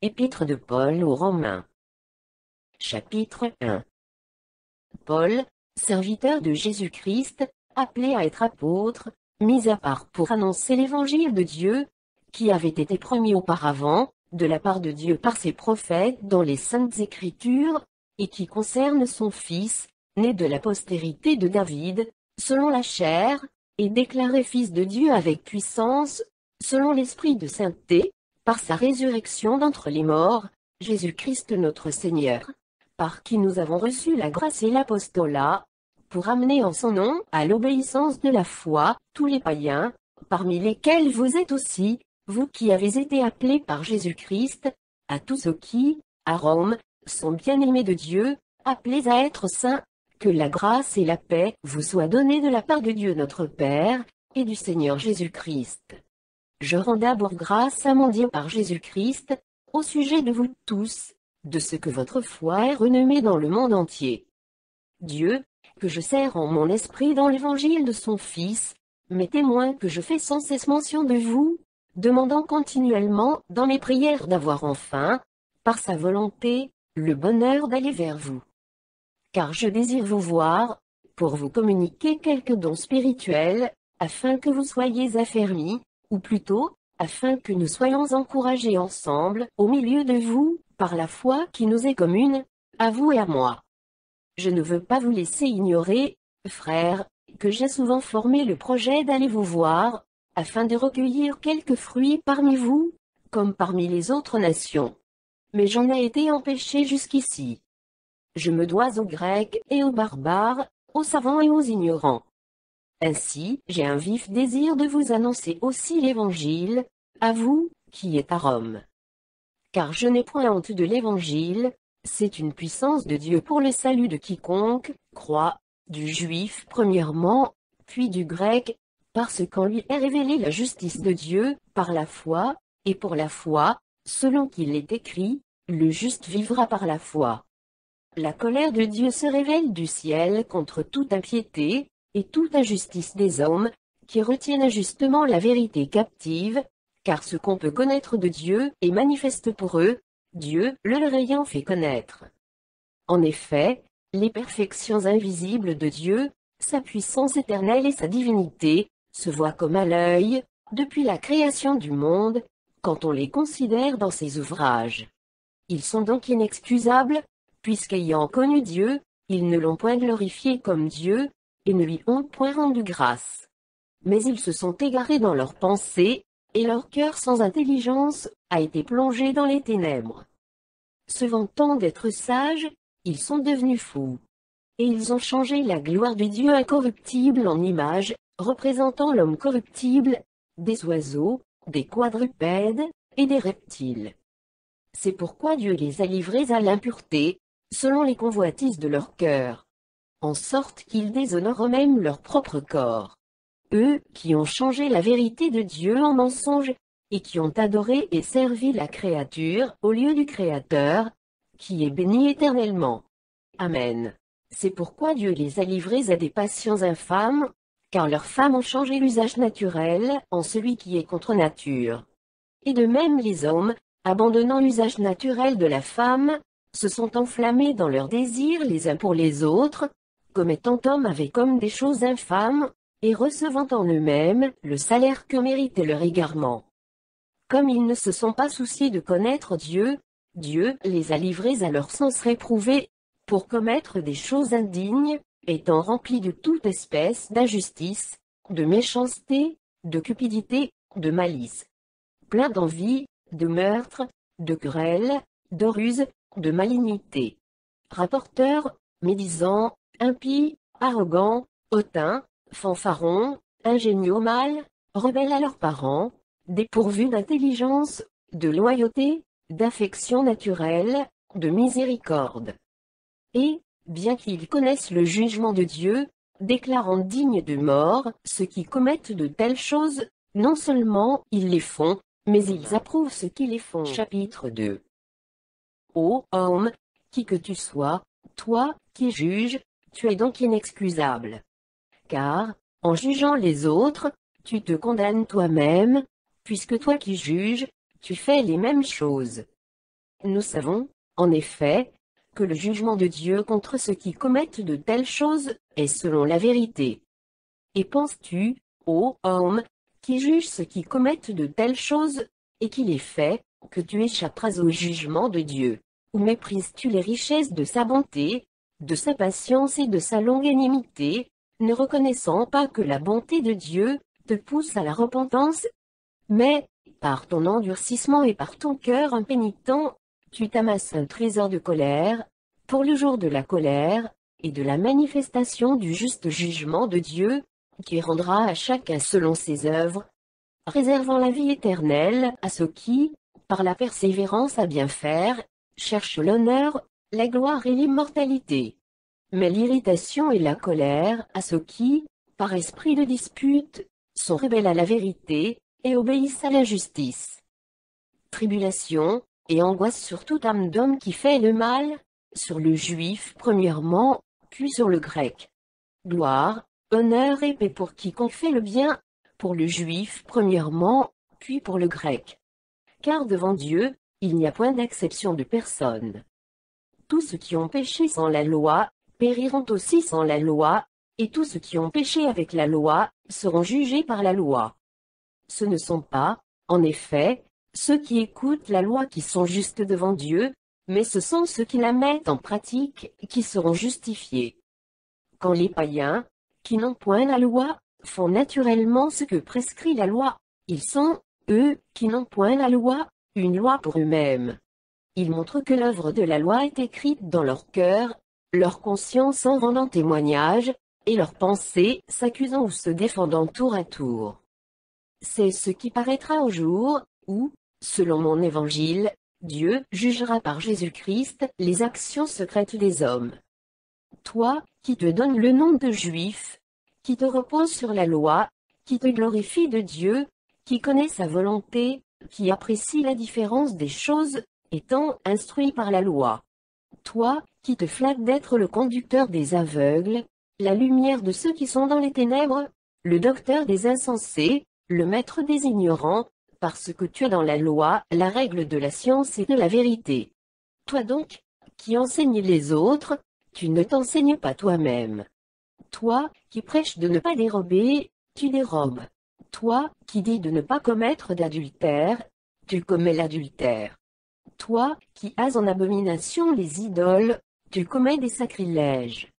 Épître de Paul aux Romains. Chapitre 1. Paul, serviteur de Jésus-Christ, appelé à être apôtre, mis à part pour annoncer l'évangile de Dieu, qui avait été promis auparavant, de la part de Dieu par ses prophètes dans les Saintes Écritures, et qui concerne son Fils, né de la postérité de David, selon la chair, et déclaré Fils de Dieu avec puissance, selon l'Esprit de sainteté, par sa résurrection d'entre les morts, Jésus-Christ notre Seigneur, par qui nous avons reçu la grâce et l'apostolat, pour amener en son nom à l'obéissance de la foi tous les païens, parmi lesquels vous êtes aussi, vous qui avez été appelés par Jésus-Christ, à tous ceux qui, à Rome, sont bien-aimés de Dieu, appelés à être saints, que la grâce et la paix vous soient données de la part de Dieu notre Père, et du Seigneur Jésus-Christ. Je rends d'abord grâce à mon Dieu par Jésus-Christ, au sujet de vous tous, de ce que votre foi est renommée dans le monde entier. Dieu, que je sers en mon esprit dans l'évangile de son Fils, m'est témoin que je fais sans cesse mention de vous, demandant continuellement dans mes prières d'avoir enfin, par sa volonté, le bonheur d'aller vers vous. Car je désire vous voir, pour vous communiquer quelques dons spirituels, afin que vous soyez affermis, ou plutôt, afin que nous soyons encouragés ensemble, au milieu de vous, par la foi qui nous est commune, à vous et à moi. Je ne veux pas vous laisser ignorer, frères, que j'ai souvent formé le projet d'aller vous voir, afin de recueillir quelques fruits parmi vous, comme parmi les autres nations. Mais j'en ai été empêché jusqu'ici. Je me dois aux Grecs et aux barbares, aux savants et aux ignorants. Ainsi, j'ai un vif désir de vous annoncer aussi l'Évangile, à vous, qui êtes à Rome. Car je n'ai point honte de l'Évangile, c'est une puissance de Dieu pour le salut de quiconque croit, du juif premièrement, puis du grec, parce qu'en lui est révélée la justice de Dieu, par la foi, et pour la foi, selon qu'il est écrit, le juste vivra par la foi. La colère de Dieu se révèle du ciel contre toute impiété, et toute injustice des hommes, qui retiennent injustement la vérité captive, car ce qu'on peut connaître de Dieu est manifeste pour eux, Dieu le leur ayant fait connaître. En effet, les perfections invisibles de Dieu, sa puissance éternelle et sa divinité, se voient comme à l'œil, depuis la création du monde, quand on les considère dans ses ouvrages. Ils sont donc inexcusables, puisqu'ayant connu Dieu, ils ne l'ont point glorifié comme Dieu, et ne lui ont point rendu grâce. Mais ils se sont égarés dans leurs pensées, et leur cœur sans intelligence a été plongé dans les ténèbres. Se vantant d'être sages, ils sont devenus fous. Et ils ont changé la gloire du Dieu incorruptible en image, représentant l'homme corruptible, des oiseaux, des quadrupèdes, et des reptiles. C'est pourquoi Dieu les a livrés à l'impureté, selon les convoitises de leur cœur, en sorte qu'ils déshonorent même leur propre corps. Eux, qui ont changé la vérité de Dieu en mensonge, et qui ont adoré et servi la créature au lieu du Créateur, qui est béni éternellement. Amen. C'est pourquoi Dieu les a livrés à des passions infâmes, car leurs femmes ont changé l'usage naturel en celui qui est contre nature. Et de même les hommes, abandonnant l'usage naturel de la femme, se sont enflammés dans leurs désirs les uns pour les autres, commettant hommes avec hommes des choses infâmes, et recevant en eux-mêmes le salaire que méritait leur égarement. Comme ils ne se sont pas souciés de connaître Dieu, Dieu les a livrés à leur sens réprouvé, pour commettre des choses indignes, étant remplis de toute espèce d'injustice, de méchanceté, de cupidité, de malice. Pleins d'envie, de meurtre, de querelles, de ruse, de malignité. Rapporteurs, médisants, impies, arrogants, hautains, fanfarons, ingénieux au mal, rebelles à leurs parents, dépourvus d'intelligence, de loyauté, d'affection naturelle, de miséricorde. Et, bien qu'ils connaissent le jugement de Dieu, déclarant dignes de mort ceux qui commettent de telles choses, non seulement ils les font, mais ils approuvent ceux qui les font. Chapitre 2. Ô homme, qui que tu sois, toi, qui juges, tu es donc inexcusable. Car, en jugeant les autres, tu te condamnes toi-même, puisque toi qui juges, tu fais les mêmes choses. Nous savons, en effet, que le jugement de Dieu contre ceux qui commettent de telles choses est selon la vérité. Et penses-tu, ô homme, qui juge ceux qui commettent de telles choses, et qui les fait, que tu échapperas au jugement de Dieu? Ou méprises-tu les richesses de sa bonté, de sa patience et de sa longanimité, ne reconnaissant pas que la bonté de Dieu te pousse à la repentance? Mais, par ton endurcissement et par ton cœur impénitent, tu t'amasses un trésor de colère, pour le jour de la colère, et de la manifestation du juste jugement de Dieu, qui rendra à chacun selon ses œuvres, réservant la vie éternelle à ceux qui, par la persévérance à bien faire, cherchent l'honneur, la gloire et l'immortalité. Mais l'irritation et la colère à ceux qui, par esprit de dispute, sont rebelles à la vérité, et obéissent à l'injustice. Tribulation, et angoisse sur toute âme d'homme qui fait le mal, sur le juif premièrement, puis sur le grec. Gloire, honneur et paix pour quiconque fait le bien, pour le juif premièrement, puis pour le grec. Car devant Dieu, il n'y a point d'acception de personne. Tous ceux qui ont péché sans la loi, périront aussi sans la loi, et tous ceux qui ont péché avec la loi, seront jugés par la loi. Ce ne sont pas, en effet, ceux qui écoutent la loi qui sont justes devant Dieu, mais ce sont ceux qui la mettent en pratique qui seront justifiés. Quand les païens, qui n'ont point la loi, font naturellement ce que prescrit la loi, ils sont, eux, qui n'ont point la loi, une loi pour eux-mêmes. Ils montrent que l'œuvre de la loi est écrite dans leur cœur, leur conscience en rendant témoignage, et leurs pensées s'accusant ou se défendant tour à tour. C'est ce qui paraîtra au jour, où, selon mon évangile, Dieu jugera par Jésus-Christ les actions secrètes des hommes. Toi, qui te donnes le nom de juif, qui te repose sur la loi, qui te glorifie de Dieu, qui connaît sa volonté, qui apprécie la différence des choses, étant instruit par la loi. Toi, qui te flattes d'être le conducteur des aveugles, la lumière de ceux qui sont dans les ténèbres, le docteur des insensés, le maître des ignorants, parce que tu as dans la loi la règle de la science et de la vérité. Toi donc, qui enseignes les autres, tu ne t'enseignes pas toi-même. Toi, qui prêches de ne pas dérober, tu dérobes. Toi, qui dis de ne pas commettre d'adultère, tu commets l'adultère. Toi, qui as en abomination les idoles, tu commets des sacrilèges.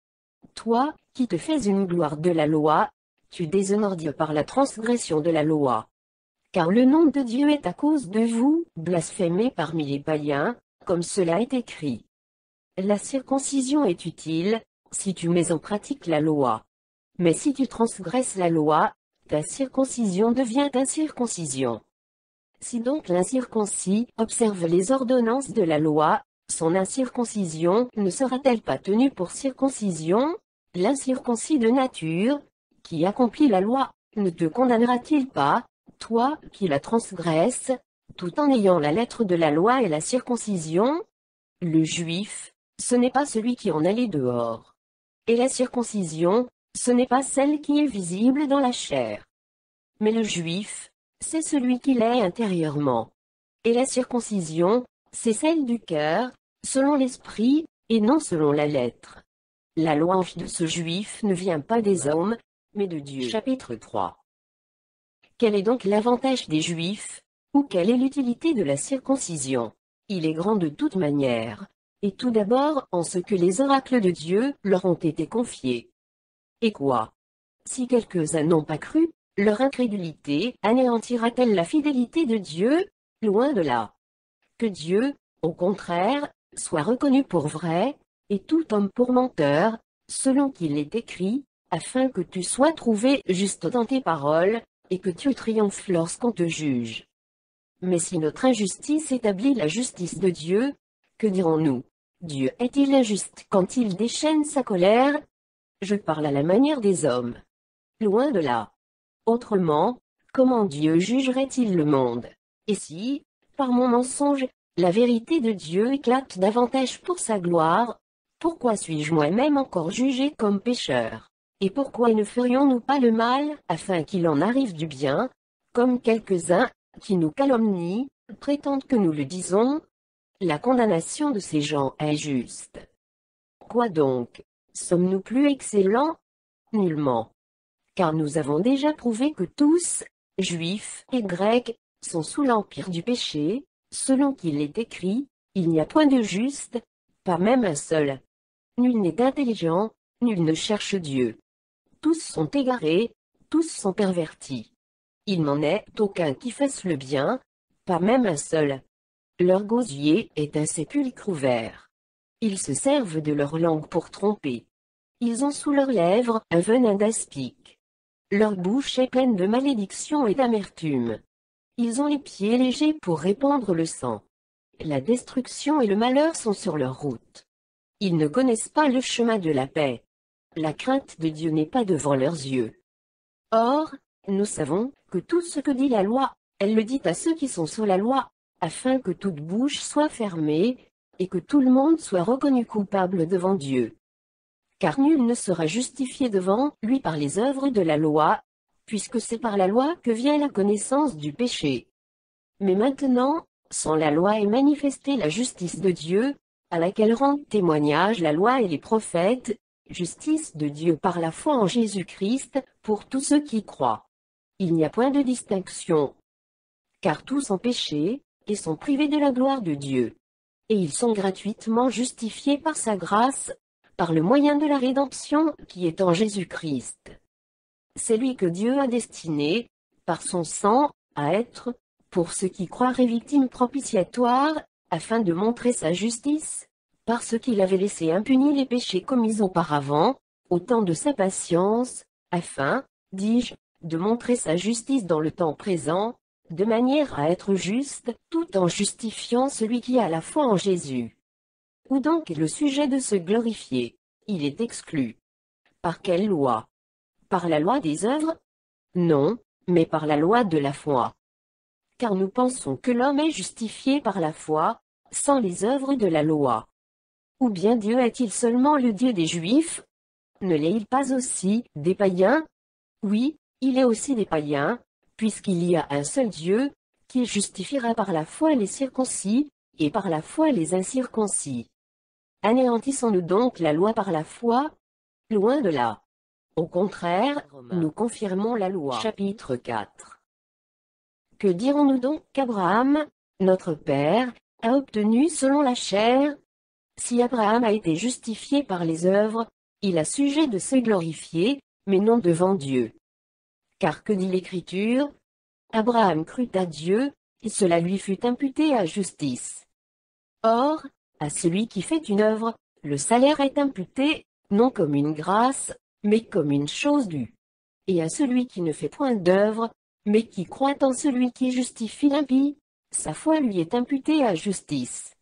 Toi, qui te fais une gloire de la loi, tu déshonores Dieu par la transgression de la loi. Car le nom de Dieu est à cause de vous, blasphémé parmi les païens, comme cela est écrit. La circoncision est utile, si tu mets en pratique la loi. Mais si tu transgresses la loi, ta circoncision devient incirconcision. Si donc l'incirconcis observe les ordonnances de la loi, son incirconcision ne sera-t-elle pas tenue pour circoncision? L'incirconcis de nature, qui accomplit la loi, ne te condamnera-t-il pas, toi qui la transgresses, tout en ayant la lettre de la loi et la circoncision? Le juif, ce n'est pas celui qui en allait dehors. Et la circoncision, ce n'est pas celle qui est visible dans la chair. Mais le juif, c'est celui qui l'est intérieurement. Et la circoncision, c'est celle du cœur, selon l'esprit, et non selon la lettre. La louange de ce juif ne vient pas des hommes, mais de Dieu. Chapitre 3. Quel est donc l'avantage des Juifs, ou quelle est l'utilité de la circoncision? Il est grand de toute manière, et tout d'abord en ce que les oracles de Dieu leur ont été confiés. Et quoi? Si quelques-uns n'ont pas cru, leur incrédulité anéantira-t-elle la fidélité de Dieu? Loin de là. Que Dieu, au contraire, soit reconnu pour vrai, et tout homme pour menteur, selon qu'il est écrit, afin que tu sois trouvé juste dans tes paroles, et que tu triomphes lorsqu'on te juge. Mais si notre injustice établit la justice de Dieu, que dirons-nous? Dieu est-il injuste quand il déchaîne sa colère? Je parle à la manière des hommes. Loin de là. Autrement, comment Dieu jugerait-il le monde? Et si, par mon mensonge, la vérité de Dieu éclate davantage pour sa gloire, pourquoi suis-je moi-même encore jugé comme pécheur? Et pourquoi ne ferions-nous pas le mal, afin qu'il en arrive du bien, comme quelques-uns, qui nous calomnient, prétendent que nous le disons? la condamnation de ces gens est juste. Quoi donc? Sommes-nous plus excellents? Nullement. Car nous avons déjà prouvé que tous, juifs et grecs, sont sous l'empire du péché, selon qu'il est écrit, il n'y a point de juste, pas même un seul. Nul n'est intelligent, nul ne cherche Dieu. Tous sont égarés, tous sont pervertis. Il n'en est aucun qui fasse le bien, pas même un seul. Leur gosier est un sépulcre ouvert. Ils se servent de leur langue pour tromper. Ils ont sous leurs lèvres un venin d'aspic. Leur bouche est pleine de malédiction et d'amertume. Ils ont les pieds légers pour répandre le sang. La destruction et le malheur sont sur leur route. Ils ne connaissent pas le chemin de la paix. La crainte de Dieu n'est pas devant leurs yeux. Or, nous savons que tout ce que dit la loi, elle le dit à ceux qui sont sous la loi, afin que toute bouche soit fermée, et que tout le monde soit reconnu coupable devant Dieu. Car nul ne sera justifié devant lui par les œuvres de la loi, puisque c'est par la loi que vient la connaissance du péché. Mais maintenant, sans la loi est manifestée la justice de Dieu, à laquelle rendent témoignage la loi et les prophètes, justice de Dieu par la foi en Jésus-Christ, pour tous ceux qui croient. Il n'y a point de distinction. Car tous ont péché, et sont privés de la gloire de Dieu. Et ils sont gratuitement justifiés par sa grâce, par le moyen de la rédemption qui est en Jésus-Christ. C'est lui que Dieu a destiné, par son sang, à être, pour ceux qui croient et victime propitiatoire, afin de montrer sa justice, parce qu'il avait laissé impunis les péchés commis auparavant, au temps de sa patience, afin, dis-je, de montrer sa justice dans le temps présent, de manière à être juste, tout en justifiant celui qui a la foi en Jésus. Où donc est le sujet de se glorifier? Il est exclu. Par quelle loi? Par la loi des œuvres? Non, mais par la loi de la foi. Car nous pensons que l'homme est justifié par la foi, sans les œuvres de la loi. Ou bien Dieu est-il seulement le Dieu des Juifs? Ne l'est-il pas aussi des païens? Oui, il est aussi des païens, puisqu'il y a un seul Dieu, qui justifiera par la foi les circoncis, et par la foi les incirconcis. Anéantissons-nous donc la loi par la foi? Loin de là. Au contraire, nous confirmons la loi. Chapitre 4. Que dirons-nous donc qu'Abraham, notre père, a obtenu selon la chair? Si Abraham a été justifié par les œuvres, il a sujet de se glorifier, mais non devant Dieu. Car que dit l'Écriture? Abraham crut à Dieu, et cela lui fut imputé à justice. Or, à celui qui fait une œuvre, le salaire est imputé, non comme une grâce, mais comme une chose due. Et à celui qui ne fait point d'œuvre, mais qui croit en celui qui justifie l'impie, sa foi lui est imputée à justice.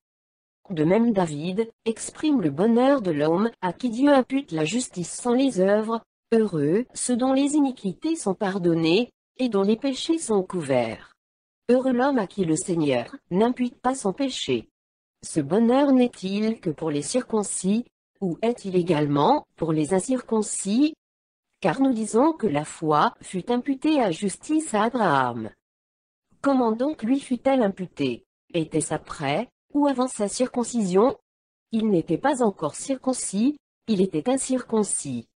De même David exprime le bonheur de l'homme à qui Dieu impute la justice sans les œuvres, heureux ceux dont les iniquités sont pardonnées, et dont les péchés sont couverts. Heureux l'homme à qui le Seigneur n'impute pas son péché. Ce bonheur n'est-il que pour les circoncis, ou est-il également pour les incirconcis? Car nous disons que la foi fut imputée à justice à Abraham. Comment donc lui fut-elle imputée? Était-ce après, ou avant sa circoncision? Il n'était pas encore circoncis, il était incirconcis.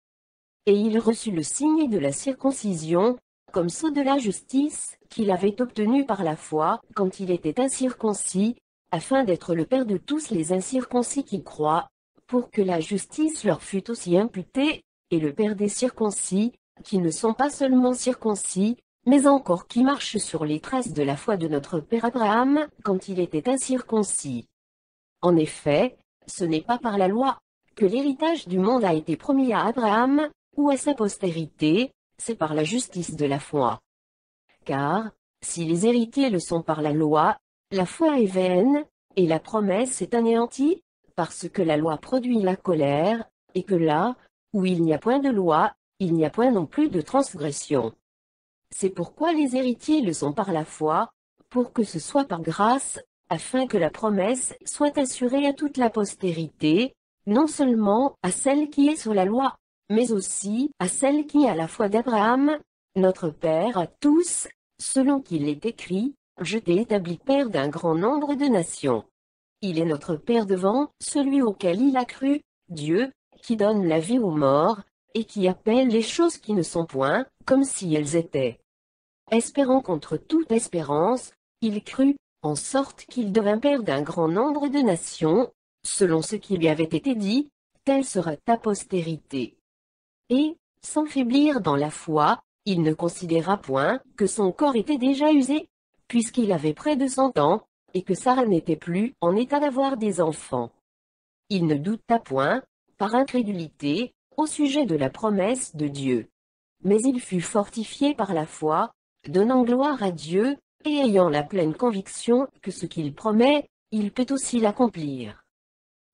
Et il reçut le signe de la circoncision, comme sceau de la justice, qu'il avait obtenu par la foi, quand il était incirconcis, afin d'être le père de tous les incirconcis qui croient, pour que la justice leur fût aussi imputée, et le père des circoncis, qui ne sont pas seulement circoncis, mais encore qui marchent sur les traces de la foi de notre père Abraham, quand il était incirconcis. En effet, ce n'est pas par la loi, que l'héritage du monde a été promis à Abraham, ou à sa postérité, c'est par la justice de la foi. Car, si les héritiers le sont par la loi, la foi est vaine, et la promesse est anéantie, parce que la loi produit la colère, et que là, où il n'y a point de loi, il n'y a point non plus de transgression. C'est pourquoi les héritiers le sont par la foi, pour que ce soit par grâce, afin que la promesse soit assurée à toute la postérité, non seulement à celle qui est sur la loi, mais aussi à celle qui a la foi d'Abraham, notre Père à tous, selon qu'il est écrit, je t'ai établi Père d'un grand nombre de nations. Il est notre Père devant celui auquel il a cru, Dieu, qui donne la vie aux morts, et qui appelle les choses qui ne sont point, comme si elles étaient. Espérant contre toute espérance, il crut, en sorte qu'il devint père d'un grand nombre de nations, selon ce qui lui avait été dit, telle sera ta postérité. Et, sans faiblir dans la foi, il ne considéra point que son corps était déjà usé, puisqu'il avait près de 100 ans, et que Sarah n'était plus en état d'avoir des enfants. Il ne douta point, par incrédulité, au sujet de la promesse de Dieu. Mais il fut fortifié par la foi, donnant gloire à Dieu, et ayant la pleine conviction que ce qu'il promet, il peut aussi l'accomplir.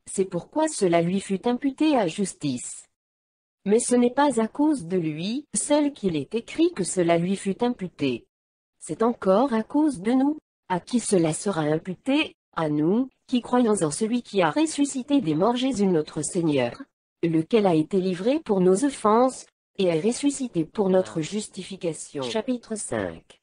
C'est pourquoi cela lui fut imputé à justice. Mais ce n'est pas à cause de lui seul qu'il est écrit que cela lui fut imputé. C'est encore à cause de nous, à qui cela sera imputé, à nous, qui croyons en celui qui a ressuscité des morts Jésus notre Seigneur, lequel a été livré pour nos offenses, et est ressuscité pour notre justification. Chapitre 5.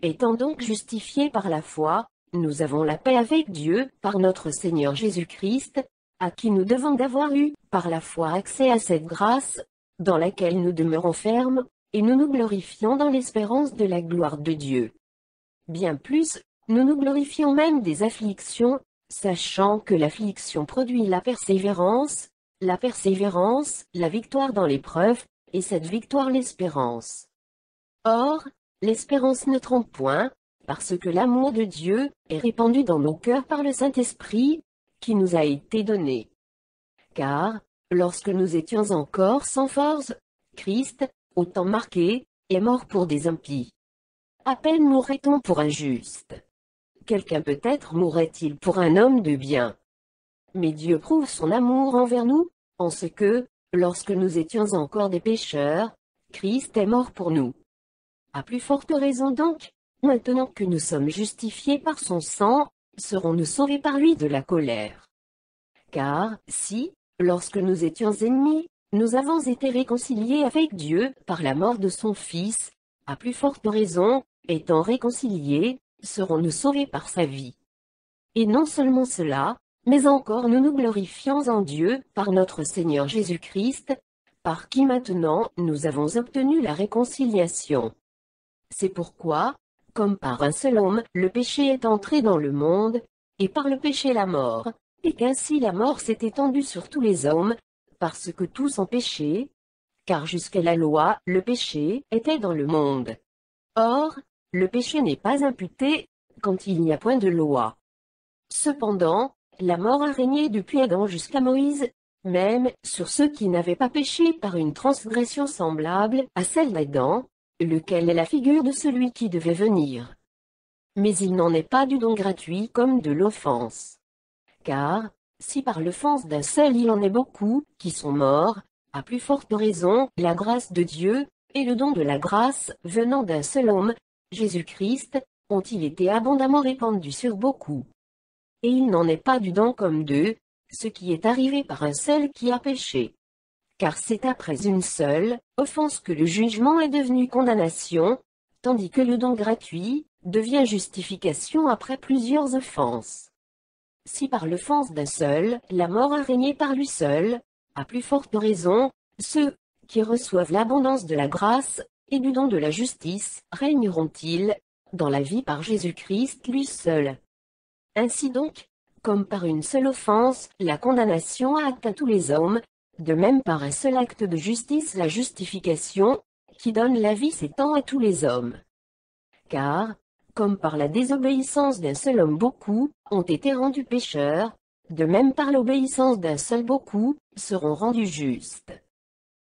Étant donc justifiés par la foi, nous avons la paix avec Dieu, par notre Seigneur Jésus-Christ, à qui nous devons d'avoir eu, par la foi accès à cette grâce, dans laquelle nous demeurons fermes, et nous nous glorifions dans l'espérance de la gloire de Dieu. Bien plus, nous nous glorifions même des afflictions, sachant que l'affliction produit la persévérance, la victoire dans l'épreuve, et cette victoire l'espérance. Or, l'espérance ne trompe point, parce que l'amour de Dieu est répandu dans nos cœurs par le Saint-Esprit, qui nous a été donné. Car, lorsque nous étions encore sans force, Christ, au temps marqué, est mort pour des impies. À peine mourrait-on pour un juste. Quelqu'un peut-être mourrait-il pour un homme de bien. Mais Dieu prouve son amour envers nous, en ce que, lorsque nous étions encore des pécheurs, Christ est mort pour nous. À plus forte raison donc, maintenant que nous sommes justifiés par son sang, serons-nous sauvés par lui de la colère. Car, si, lorsque nous étions ennemis, nous avons été réconciliés avec Dieu par la mort de son Fils, à plus forte raison, étant réconciliés, serons-nous sauvés par sa vie. Et non seulement cela, mais encore nous nous glorifions en Dieu par notre Seigneur Jésus-Christ, par qui maintenant nous avons obtenu la réconciliation. C'est pourquoi, comme par un seul homme le péché est entré dans le monde, et par le péché la mort, et qu'ainsi la mort s'est étendue sur tous les hommes, parce que tous ont péché, car jusqu'à la loi le péché était dans le monde. Or, le péché n'est pas imputé, quand il n'y a point de loi. Cependant, la mort a régné depuis Adam jusqu'à Moïse, même sur ceux qui n'avaient pas péché par une transgression semblable à celle d'Adam, lequel est la figure de celui qui devait venir. Mais il n'en est pas du don gratuit comme de l'offense. Car, si par l'offense d'un seul il en est beaucoup qui sont morts, à plus forte raison, la grâce de Dieu, et le don de la grâce venant d'un seul homme, Jésus-Christ, ont-ils été abondamment répandus sur beaucoup. Et il n'en est pas du don comme d'eux, ce qui est arrivé par un seul qui a péché. Car c'est après une seule offense que le jugement est devenu condamnation, tandis que le don gratuit devient justification après plusieurs offenses. Si par l'offense d'un seul, la mort a régné par lui seul, à plus forte raison, ceux qui reçoivent l'abondance de la grâce et du don de la justice régneront-ils dans la vie par Jésus-Christ lui seul. Ainsi donc, comme par une seule offense, la condamnation a atteint tous les hommes, de même par un seul acte de justice la justification, qui donne la vie s'étend à tous les hommes. Car, comme par la désobéissance d'un seul homme beaucoup ont été rendus pécheurs, de même par l'obéissance d'un seul beaucoup seront rendus justes.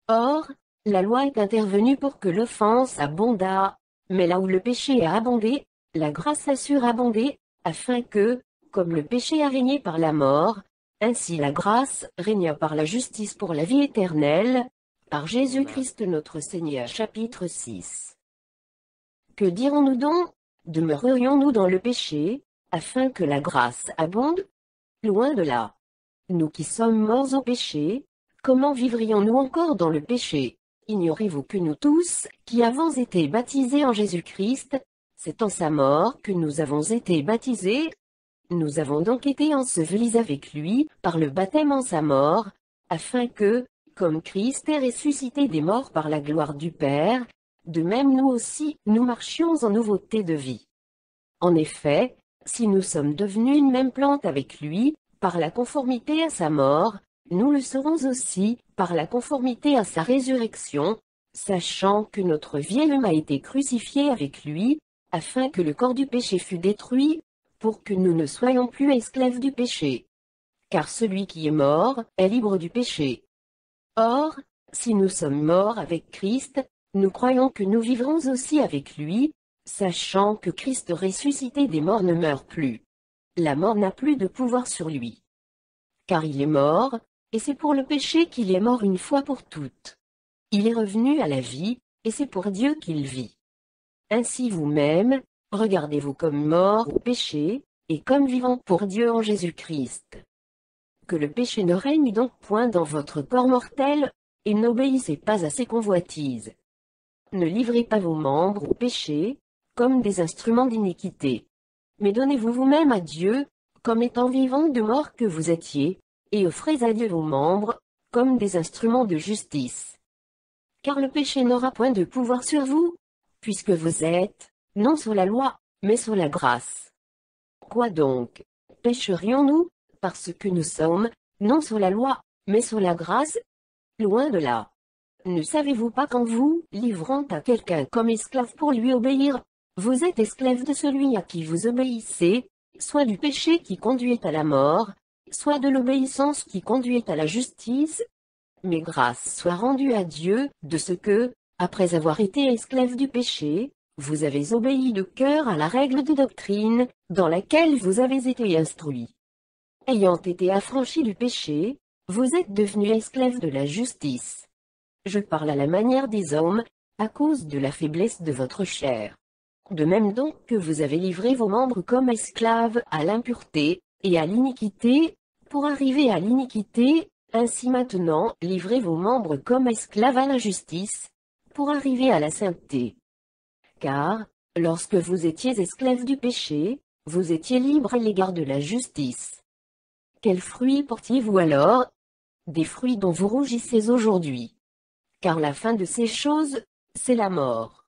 Or, la loi est intervenue pour que l'offense abondât, mais là où le péché a abondé, la grâce a surabondé, afin que, comme le péché a régné par la mort, ainsi la grâce régna par la justice pour la vie éternelle, par Jésus-Christ notre Seigneur. Chapitre 6. Que dirons-nous donc? Demeurerions-nous dans le péché, afin que la grâce abonde? Loin de là. Nous qui sommes morts au péché, comment vivrions-nous encore dans le péché? Ignorez-vous que nous tous, qui avons été baptisés en Jésus-Christ, c'est en sa mort que nous avons été baptisés? Nous avons donc été ensevelis avec lui par le baptême en sa mort, afin que, comme Christ est ressuscité des morts par la gloire du Père, de même nous aussi, nous marchions en nouveauté de vie. En effet, si nous sommes devenus une même plante avec lui, par la conformité à sa mort, nous le serons aussi, par la conformité à sa résurrection, sachant que notre vieil homme a été crucifié avec lui, afin que le corps du péché fût détruit, pour que nous ne soyons plus esclaves du péché. Car celui qui est mort est libre du péché. Or, si nous sommes morts avec Christ, nous croyons que nous vivrons aussi avec lui, sachant que Christ ressuscité des morts ne meurt plus. La mort n'a plus de pouvoir sur lui. Car il est mort, et c'est pour le péché qu'il est mort une fois pour toutes. Il est revenu à la vie, et c'est pour Dieu qu'il vit. Ainsi vous-même, regardez-vous comme morts au péché, et comme vivants pour Dieu en Jésus-Christ. Que le péché ne règne donc point dans votre corps mortel, et n'obéissez pas à ses convoitises. Ne livrez pas vos membres au péché, comme des instruments d'iniquité. Mais donnez-vous vous-même à Dieu, comme étant vivants de mort que vous étiez, et offrez à Dieu vos membres, comme des instruments de justice. Car le péché n'aura point de pouvoir sur vous, puisque vous êtes, non sous la loi, mais sous la grâce. Quoi donc? Pécherions-nous, parce que nous sommes, non sous la loi, mais sous la grâce? Loin de là. Ne savez-vous pas qu'en vous, livrant à quelqu'un comme esclave pour lui obéir, vous êtes esclave de celui à qui vous obéissez, soit du péché qui conduit à la mort, soit de l'obéissance qui conduit à la justice? Mais grâce soit rendue à Dieu, de ce que, après avoir été esclave du péché, vous avez obéi de cœur à la règle de doctrine, dans laquelle vous avez été instruits. Ayant été affranchis du péché, vous êtes devenus esclaves de la justice. Je parle à la manière des hommes, à cause de la faiblesse de votre chair. De même donc que vous avez livré vos membres comme esclaves à l'impureté, et à l'iniquité, pour arriver à l'iniquité, ainsi maintenant, livrez vos membres comme esclaves à la justice, pour arriver à la sainteté. Car, lorsque vous étiez esclaves du péché, vous étiez libres à l'égard de la justice. Quels fruits portiez-vous alors? Des fruits dont vous rougissez aujourd'hui. Car la fin de ces choses, c'est la mort.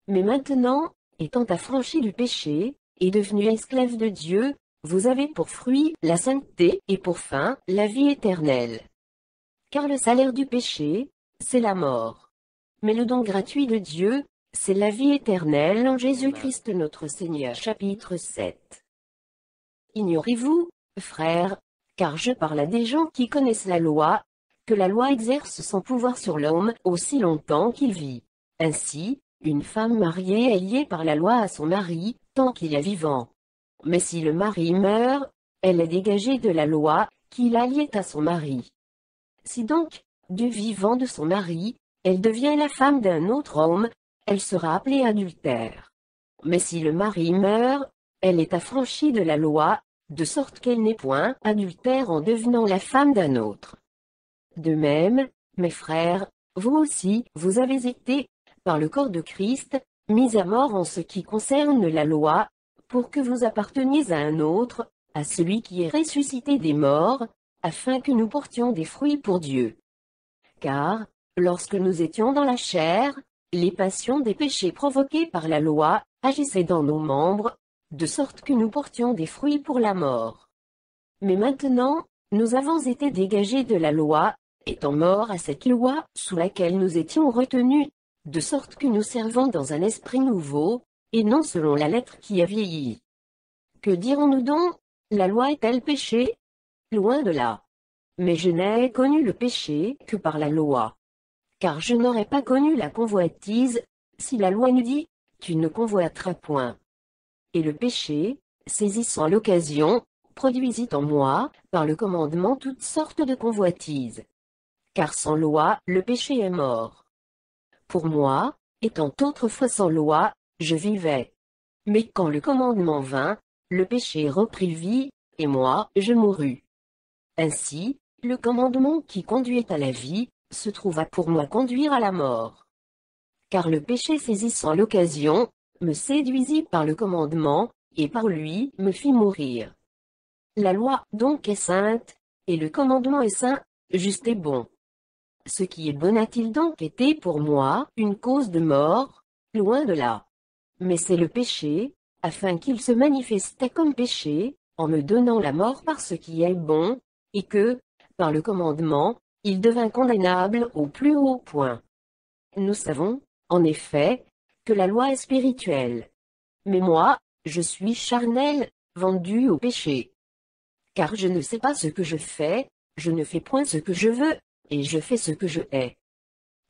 Mais maintenant, étant affranchis du péché, et devenus esclaves de Dieu, vous avez pour fruit la sainteté, et pour fin, la vie éternelle. Car le salaire du péché, c'est la mort. Mais le don gratuit de Dieu, c'est la vie éternelle en Jésus-Christ notre Seigneur. Chapitre 7. Ignorez-vous, frères, car je parle à des gens qui connaissent la loi, que la loi exerce son pouvoir sur l'homme aussi longtemps qu'il vit. Ainsi, une femme mariée est liée par la loi à son mari, tant qu'il est vivant. Mais si le mari meurt, elle est dégagée de la loi, qui la liait à son mari. Si donc, du vivant de son mari, elle devient la femme d'un autre homme, elle sera appelée adultère. Mais si le mari meurt, elle est affranchie de la loi, de sorte qu'elle n'est point adultère en devenant la femme d'un autre. De même, mes frères, vous aussi, vous avez été, par le corps de Christ, mis à mort en ce qui concerne la loi, pour que vous apparteniez à un autre, à celui qui est ressuscité des morts, afin que nous portions des fruits pour Dieu. Car, lorsque nous étions dans la chair, les passions des péchés provoqués par la loi, agissaient dans nos membres, de sorte que nous portions des fruits pour la mort. Mais maintenant, nous avons été dégagés de la loi, étant morts à cette loi, sous laquelle nous étions retenus, de sorte que nous servons dans un esprit nouveau, et non selon la lettre qui a vieilli. Que dirons-nous donc? La loi est-elle péché? Loin de là. Mais je n'ai connu le péché que par la loi. Car je n'aurais pas connu la convoitise, si la loi nous dit, tu ne convoiteras point. Et le péché, saisissant l'occasion, produisit en moi, par le commandement toutes sortes de convoitises. Car sans loi, le péché est mort. Pour moi, étant autrefois sans loi, je vivais. Mais quand le commandement vint, le péché reprit vie, et moi, je mourus. Ainsi, le commandement qui conduit à la vie, se trouva pour moi conduire à la mort. Car le péché saisissant l'occasion, me séduisit par le commandement, et par lui, me fit mourir. La loi donc est sainte, et le commandement est saint, juste et bon. Ce qui est bon a-t-il donc été pour moi une cause de mort? Loin de là. Mais c'est le péché, afin qu'il se manifestait comme péché, en me donnant la mort par ce qui est bon, et que, par le commandement, il devint condamnable au plus haut point. Nous savons, en effet, que la loi est spirituelle. Mais moi, je suis charnel, vendu au péché. Car je ne sais pas ce que je fais, je ne fais point ce que je veux, et je fais ce que je hais.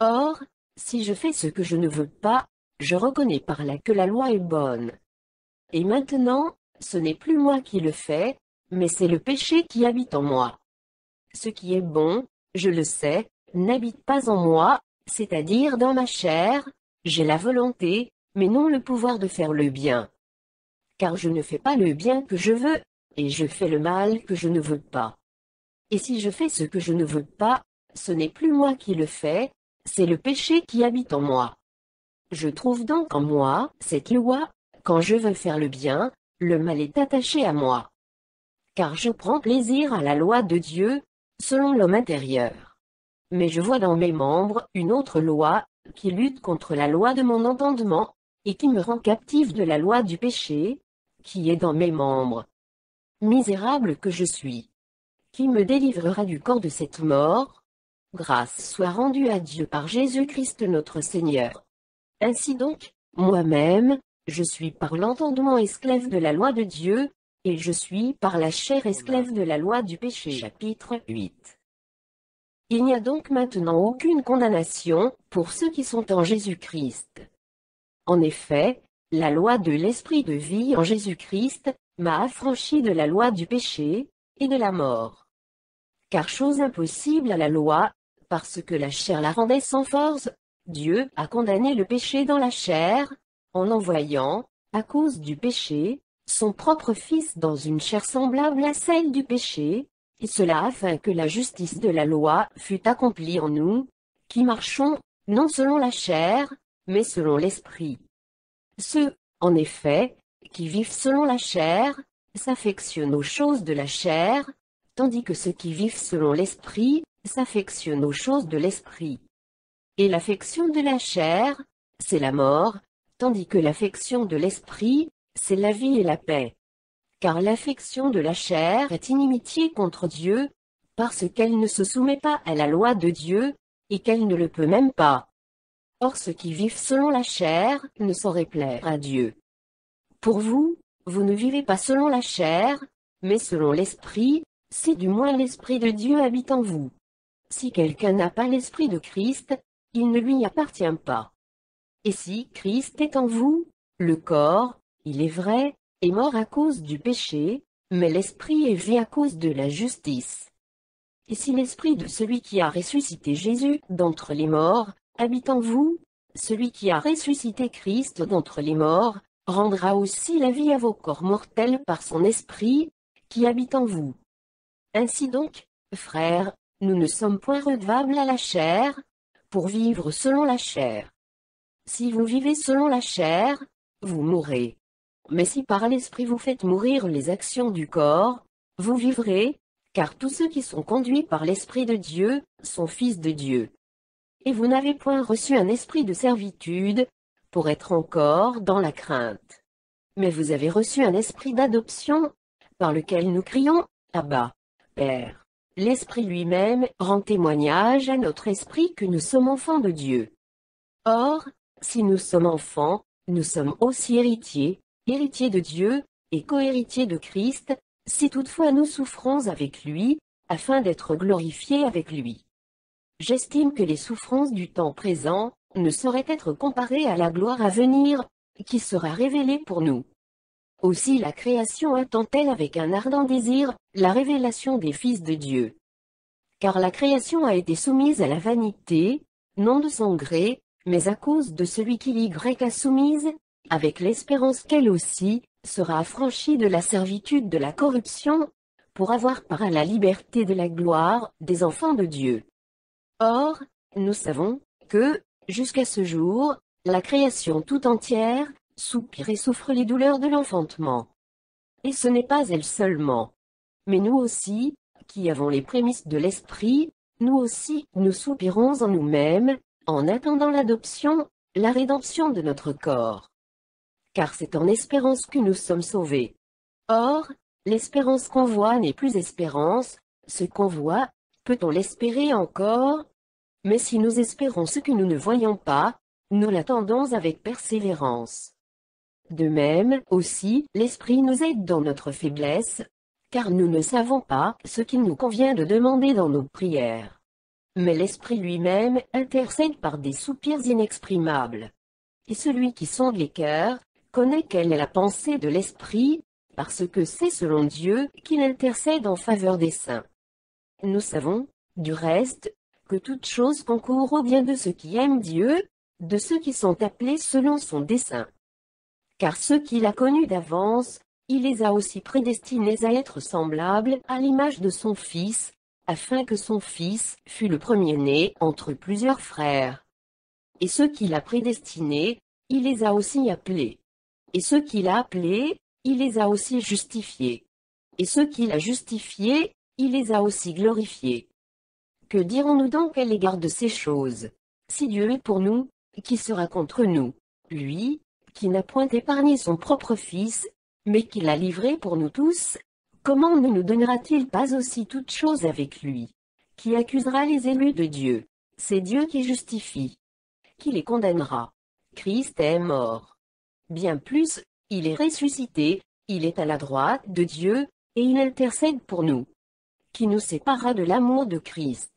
Or, si je fais ce que je ne veux pas, je reconnais par là que la loi est bonne. Et maintenant, ce n'est plus moi qui le fais, mais c'est le péché qui habite en moi. Ce qui est bon, je le sais, n'habite pas en moi, c'est-à-dire dans ma chair, j'ai la volonté, mais non le pouvoir de faire le bien. Car je ne fais pas le bien que je veux, et je fais le mal que je ne veux pas. Et si je fais ce que je ne veux pas, ce n'est plus moi qui le fais, c'est le péché qui habite en moi. Je trouve donc en moi cette loi, quand je veux faire le bien, le mal est attaché à moi. Car je prends plaisir à la loi de Dieu, selon l'homme intérieur. Mais je vois dans mes membres une autre loi, qui lutte contre la loi de mon entendement, et qui me rend captif de la loi du péché, qui est dans mes membres. Misérable que je suis! Qui me délivrera du corps de cette mort? Grâce soit rendue à Dieu par Jésus-Christ notre Seigneur. Ainsi donc, moi-même, je suis par l'entendement esclave de la loi de Dieu, et je suis par la chair esclave de la loi du péché. Chapitre 8. Il n'y a donc maintenant aucune condamnation pour ceux qui sont en Jésus-Christ. En effet, la loi de l'esprit de vie en Jésus-Christ m'a affranchi de la loi du péché et de la mort. Car chose impossible à la loi, parce que la chair la rendait sans force, Dieu a condamné le péché dans la chair, en envoyant, à cause du péché, son propre Fils dans une chair semblable à celle du péché, et cela afin que la justice de la loi fût accomplie en nous, qui marchons, non selon la chair, mais selon l'esprit. Ceux, en effet, qui vivent selon la chair, s'affectionnent aux choses de la chair, tandis que ceux qui vivent selon l'esprit, s'affectionnent aux choses de l'esprit. Et l'affection de la chair, c'est la mort, tandis que l'affection de l'esprit, c'est la vie et la paix. Car l'affection de la chair est inimitié contre Dieu, parce qu'elle ne se soumet pas à la loi de Dieu, et qu'elle ne le peut même pas. Or ceux qui vivent selon la chair ne sauraient plaire à Dieu. Pour vous, vous ne vivez pas selon la chair, mais selon l'esprit, si du moins l'esprit de Dieu habite en vous. Si quelqu'un n'a pas l'esprit de Christ, il ne lui appartient pas. Et si Christ est en vous, le corps, il est vrai, est mort à cause du péché, mais l'esprit est vie à cause de la justice. Et si l'esprit de celui qui a ressuscité Jésus d'entre les morts habite en vous, celui qui a ressuscité Christ d'entre les morts rendra aussi la vie à vos corps mortels par son esprit, qui habite en vous. Ainsi donc, frères, nous ne sommes point redevables à la chair, pour vivre selon la chair. Si vous vivez selon la chair, vous mourrez. Mais si par l'esprit vous faites mourir les actions du corps, vous vivrez, car tous ceux qui sont conduits par l'Esprit de Dieu sont fils de Dieu. Et vous n'avez point reçu un esprit de servitude, pour être encore dans la crainte. Mais vous avez reçu un esprit d'adoption, par lequel nous crions, Abba, Père. L'Esprit lui-même rend témoignage à notre esprit que nous sommes enfants de Dieu. Or, si nous sommes enfants, nous sommes aussi héritiers, héritiers de Dieu, et cohéritiers de Christ, si toutefois nous souffrons avec lui, afin d'être glorifiés avec lui. J'estime que les souffrances du temps présent ne sauraient être comparées à la gloire à venir, qui sera révélée pour nous. Aussi la création attend-elle avec un ardent désir la révélation des fils de Dieu. Car la création a été soumise à la vanité, non de son gré, mais à cause de celui qui l'y a soumise, avec l'espérance qu'elle aussi sera affranchie de la servitude de la corruption, pour avoir part à la liberté de la gloire des enfants de Dieu. Or, nous savons que, jusqu'à ce jour, la création tout entière soupire et souffre les douleurs de l'enfantement. Et ce n'est pas elle seulement. Mais nous aussi, qui avons les prémices de l'Esprit, nous aussi, nous soupirons en nous-mêmes, en attendant l'adoption, la rédemption de notre corps. Car c'est en espérance que nous sommes sauvés. Or, l'espérance qu'on voit n'est plus espérance, ce qu'on voit, peut-on l'espérer encore? Mais si nous espérons ce que nous ne voyons pas, nous l'attendons avec persévérance. De même, aussi, l'Esprit nous aide dans notre faiblesse, car nous ne savons pas ce qu'il nous convient de demander dans nos prières. Mais l'Esprit lui-même intercède par des soupirs inexprimables. Et celui qui sonde les cœurs, connaît quelle est la pensée de l'Esprit, parce que c'est selon Dieu qu'il intercède en faveur des saints. Nous savons, du reste, que toute chose concourt au bien de ceux qui aiment Dieu, de ceux qui sont appelés selon son dessein. Car ceux qu'il a connus d'avance, il les a aussi prédestinés à être semblables à l'image de son Fils, afin que son Fils fût le premier-né entre plusieurs frères. Et ceux qu'il a prédestinés, il les a aussi appelés. Et ceux qu'il a appelés, il les a aussi justifiés. Et ceux qu'il a justifiés, il les a aussi glorifiés. Que dirons-nous donc à l'égard de ces choses? Si Dieu est pour nous, qui sera contre nous? Lui, qui n'a point épargné son propre Fils, mais qui l'a livré pour nous tous, comment ne nous donnera-t-il pas aussi toutes choses avec lui? Qui accusera les élus de Dieu? C'est Dieu qui justifie. Qui les condamnera? Christ est mort. Bien plus, il est ressuscité, il est à la droite de Dieu, et il intercède pour nous. Qui nous séparera de l'amour de Christ?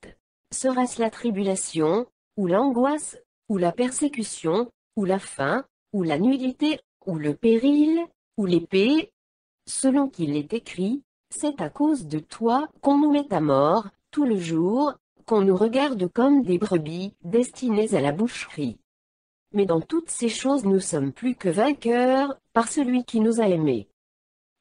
Sera-ce la tribulation, ou l'angoisse, ou la persécution, ou la faim, ou la nudité, ou le péril, ou l'épée? Selon qu'il est écrit, c'est à cause de toi qu'on nous met à mort, tout le jour, qu'on nous regarde comme des brebis, destinées à la boucherie. Mais dans toutes ces choses nous sommes plus que vainqueurs, par celui qui nous a aimés.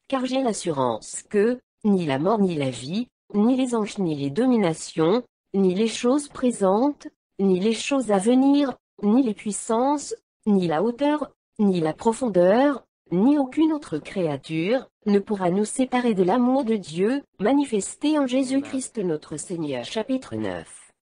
Car j'ai l'assurance que, ni la mort ni la vie, ni les anges ni les dominations, ni les choses présentes, ni les choses à venir, ni les puissances, ni la hauteur, ni la profondeur, ni aucune autre créature, ne pourra nous séparer de l'amour de Dieu, manifesté en Jésus-Christ notre Seigneur. Chapitre 9.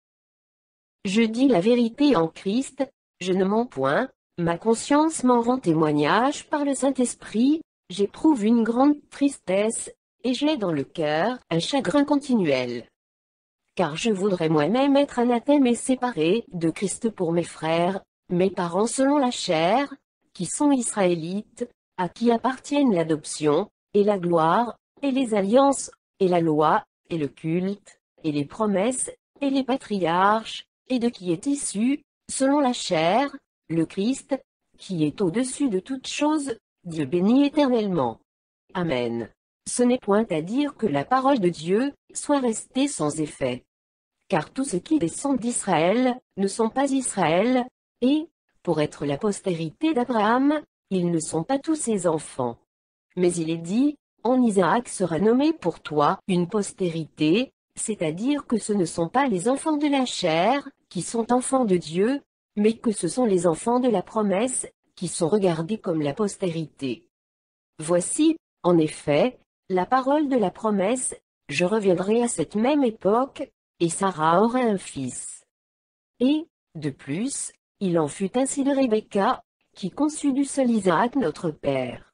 Je dis la vérité en Christ, je ne mens point, ma conscience m'en rend témoignage par le Saint-Esprit, j'éprouve une grande tristesse, et j'ai dans le cœur un chagrin continuel. Car je voudrais moi-même être anathème et séparé de Christ pour mes frères, mes parents selon la chair, qui sont israélites, à qui appartiennent l'adoption, et la gloire, et les alliances, et la loi, et le culte, et les promesses, et les patriarches, et de qui est issu, selon la chair, le Christ, qui est au-dessus de toutes choses, Dieu béni éternellement. Amen. Ce n'est point à dire que la parole de Dieu soit restée sans effet. Car tous ceux qui descendent d'Israël ne sont pas Israël, et, pour être la postérité d'Abraham, ils ne sont pas tous ses enfants. Mais il est dit, en Isaac sera nommé pour toi une postérité, c'est-à-dire que ce ne sont pas les enfants de la chair, qui sont enfants de Dieu, mais que ce sont les enfants de la promesse, qui sont regardés comme la postérité. Voici, en effet, la parole de la promesse, je reviendrai à cette même époque, et Sarah aura un fils. Et, de plus, il en fut ainsi de Rebecca, qui conçut du seul Isaac notre père.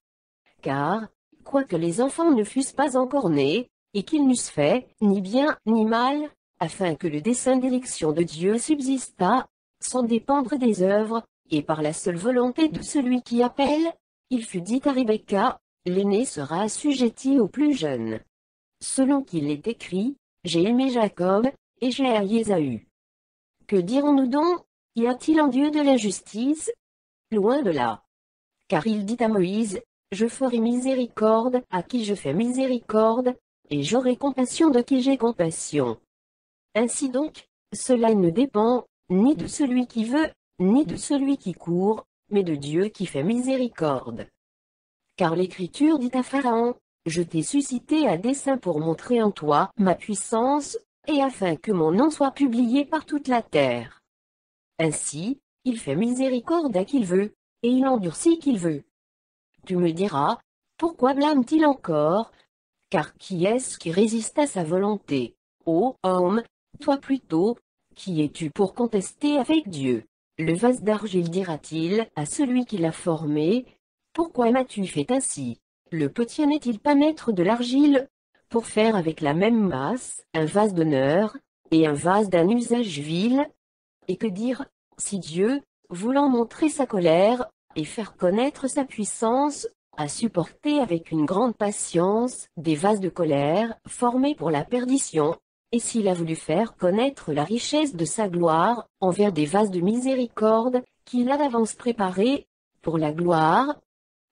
Car, quoique les enfants ne fussent pas encore nés, et qu'ils n'eussent fait ni bien ni mal, afin que le dessein d'élection de Dieu subsistât, sans dépendre des œuvres, et par la seule volonté de celui qui appelle, il fut dit à Rebecca, l'aîné sera assujetti au plus jeune. Selon qu'il est écrit, j'ai aimé Jacob, et j'ai haï Ésaü. Que dirons-nous donc? Y a-t-il en Dieu de l'injustice? Loin de là. Car il dit à Moïse, je ferai miséricorde à qui je fais miséricorde, et j'aurai compassion de qui j'ai compassion. Ainsi donc, cela ne dépend, ni de celui qui veut, ni de celui qui court, mais de Dieu qui fait miséricorde. Car l'Écriture dit à Pharaon, je t'ai suscité à dessein pour montrer en toi ma puissance, et afin que mon nom soit publié par toute la terre. Ainsi, il fait miséricorde à qui il veut, et il endurcit qui il veut. Tu me diras, pourquoi blâme-t-il encore? Car qui est-ce qui résiste à sa volonté? Ô homme, toi plutôt, qui es-tu pour contester avec Dieu? Le vase d'argile dira-t-il à celui qui l'a formé, pourquoi m'as-tu fait ainsi? Le potier n'est-il pas maître de l'argile, pour faire avec la même masse, un vase d'honneur, et un vase d'un usage vil? Et que dire, si Dieu, voulant montrer sa colère, et faire connaître sa puissance, a supporté avec une grande patience des vases de colère formés pour la perdition, et s'il a voulu faire connaître la richesse de sa gloire envers des vases de miséricorde qu'il a d'avance préparés pour la gloire,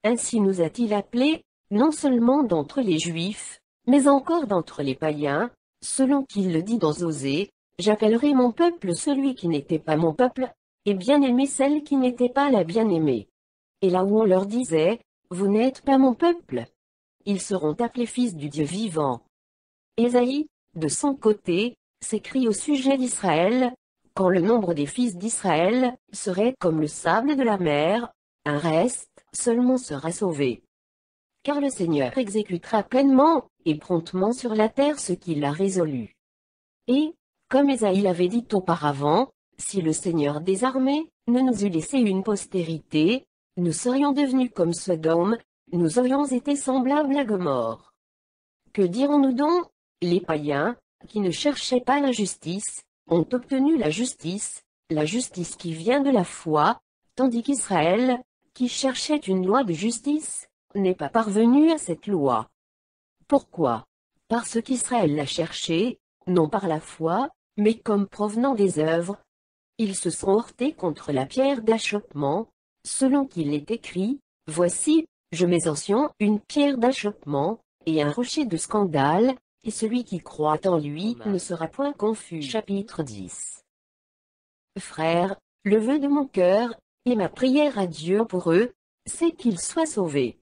ainsi nous a-t-il appelés, non seulement d'entre les Juifs, mais encore d'entre les païens, selon qu'il le dit dans Osée, j'appellerai mon peuple celui qui n'était pas mon peuple, et bien-aimé celle qui n'était pas la bien-aimée. Et là où on leur disait, vous n'êtes pas mon peuple, ils seront appelés fils du Dieu vivant. Ésaïe, de son côté, s'écrie au sujet d'Israël, quand le nombre des fils d'Israël serait comme le sable de la mer, un reste seulement sera sauvé. Car le Seigneur exécutera pleinement et promptement sur la terre ce qu'il a résolu. Et, comme Ésaïe l'avait dit auparavant, si le Seigneur des armées ne nous eût laissé une postérité, nous serions devenus comme Sodome, nous aurions été semblables à Gomorrhe. Que dirons-nous donc? Les païens, qui ne cherchaient pas la justice, ont obtenu la justice qui vient de la foi, tandis qu'Israël, qui cherchait une loi de justice, n'est pas parvenu à cette loi. Pourquoi? Parce qu'Israël l'a cherchée, non par la foi, mais comme provenant des œuvres. Ils se sont heurtés contre la pierre d'achoppement, selon qu'il est écrit, voici, je mets en Sion une pierre d'achoppement, et un rocher de scandale, et celui qui croit en lui ne sera point confus. Chapitre 10. Frères, le vœu de mon cœur, et ma prière à Dieu pour eux, c'est qu'ils soient sauvés.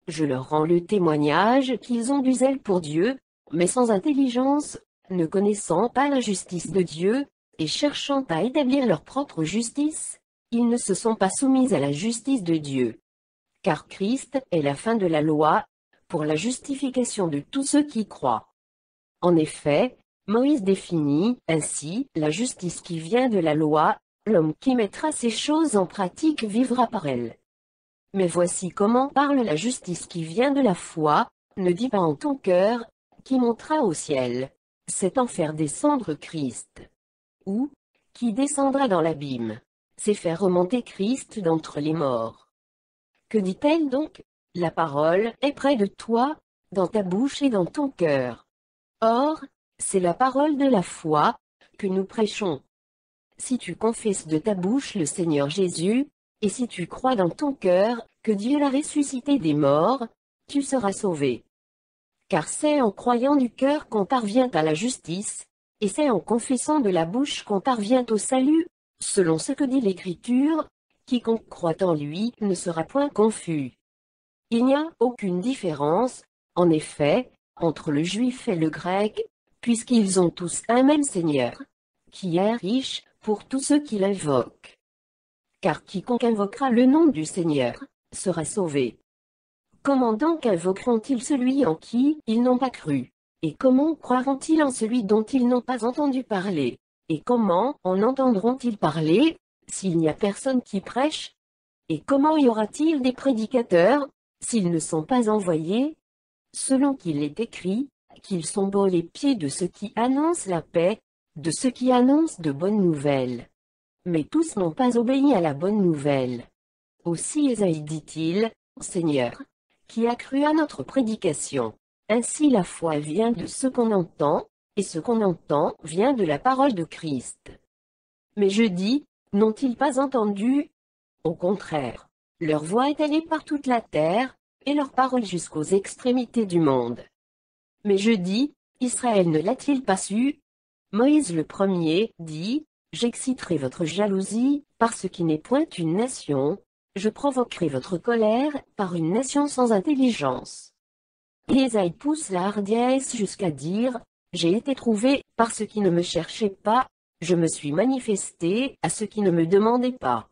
Je leur rends le témoignage qu'ils ont du zèle pour Dieu, mais sans intelligence, ne connaissant pas la justice de Dieu, et cherchant à établir leur propre justice, ils ne se sont pas soumis à la justice de Dieu. Car Christ est la fin de la loi, pour la justification de tous ceux qui croient. En effet, Moïse définit ainsi la justice qui vient de la loi, l'homme qui mettra ces choses en pratique vivra par elles. Mais voici comment parle la justice qui vient de la foi, ne dis pas en ton cœur, qui montera au ciel, c'est en faire descendre Christ. Ou, qui descendra dans l'abîme, c'est faire remonter Christ d'entre les morts. Que dit-elle donc? La parole est près de toi, dans ta bouche et dans ton cœur. Or, c'est la parole de la foi, que nous prêchons. Si tu confesses de ta bouche le Seigneur Jésus, et si tu crois dans ton cœur, que Dieu l'a ressuscité des morts, tu seras sauvé. Car c'est en croyant du cœur qu'on parvient à la justice, et c'est en confessant de la bouche qu'on parvient au salut, selon ce que dit l'Écriture, quiconque croit en lui ne sera point confus. Il n'y a aucune différence, en effet, entre le juif et le grec, puisqu'ils ont tous un même Seigneur, qui est riche pour tous ceux qui l'invoquent. Car quiconque invoquera le nom du Seigneur, sera sauvé. Comment donc invoqueront-ils celui en qui ils n'ont pas cru? Et comment croiront-ils en celui dont ils n'ont pas entendu parler? Et comment en entendront-ils parler, s'il n'y a personne qui prêche? Et comment y aura-t-il des prédicateurs, s'ils ne sont pas envoyés? Selon qu'il est écrit, qu'ils sont beaux les pieds de ceux qui annoncent la paix, de ceux qui annoncent de bonnes nouvelles. Mais tous n'ont pas obéi à la bonne nouvelle. Aussi Ésaïe dit-il, Seigneur, qui a cru à notre prédication. Ainsi la foi vient de ce qu'on entend, et ce qu'on entend vient de la parole de Christ. Mais je dis, n'ont-ils pas entendu? Au contraire, leur voix est allée par toute la terre, et leur parole jusqu'aux extrémités du monde. Mais je dis, Israël ne l'a-t-il pas su? Moïse le premier dit, j'exciterai votre jalousie, par ce qui n'est point une nation, je provoquerai votre colère, par une nation sans intelligence. Et Ésaïe pousse la hardiesse jusqu'à dire, j'ai été trouvé, par ceux qui ne me cherchaient pas, je me suis manifesté, à ceux qui ne me demandaient pas.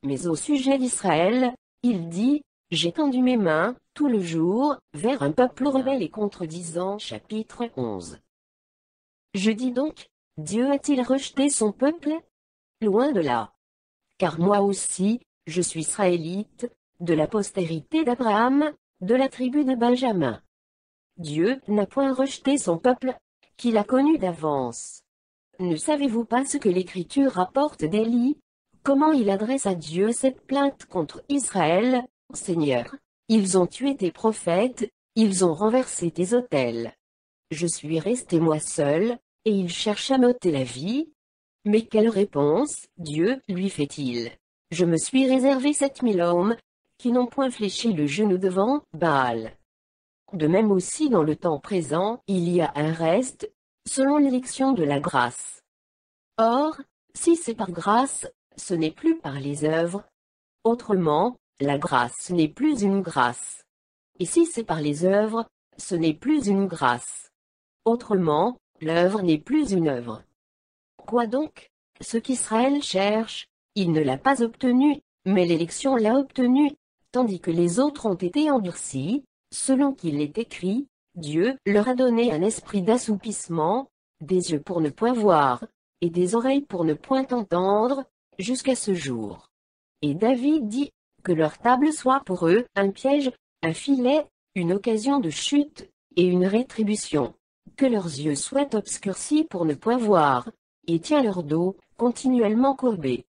Mais au sujet d'Israël, il dit, j'ai tendu mes mains, tout le jour, vers un peuple rebelle et contredisant. Chapitre 11. Je dis donc, Dieu a-t-il rejeté son peuple? Loin de là. Car moi aussi, je suis israélite, de la postérité d'Abraham, de la tribu de Benjamin. Dieu n'a point rejeté son peuple, qu'il a connu d'avance. Ne savez-vous pas ce que l'Écriture rapporte d'Élie? Comment il adresse à Dieu cette plainte contre Israël? Seigneur, ils ont tué tes prophètes, ils ont renversé tes autels. Je suis resté moi seul, et ils cherchent à m'ôter la vie. Mais quelle réponse, Dieu, lui fait-il? Je me suis réservé 7000 hommes, qui n'ont point fléchi le genou devant Baal. De même aussi dans le temps présent, il y a un reste, selon l'élection de la grâce. Or, si c'est par grâce, ce n'est plus par les œuvres. Autrement, la grâce n'est plus une grâce. Et si c'est par les œuvres, ce n'est plus une grâce. Autrement, l'œuvre n'est plus une œuvre. Quoi donc? Ce qu'Israël cherche, il ne l'a pas obtenu, mais l'élection l'a obtenu, tandis que les autres ont été endurcis, selon qu'il est écrit, Dieu leur a donné un esprit d'assoupissement, des yeux pour ne point voir, et des oreilles pour ne point entendre, jusqu'à ce jour. Et David dit, que leur table soit pour eux un piège, un filet, une occasion de chute, et une rétribution. Que leurs yeux soient obscurcis pour ne point voir, et tient leur dos, continuellement courbé.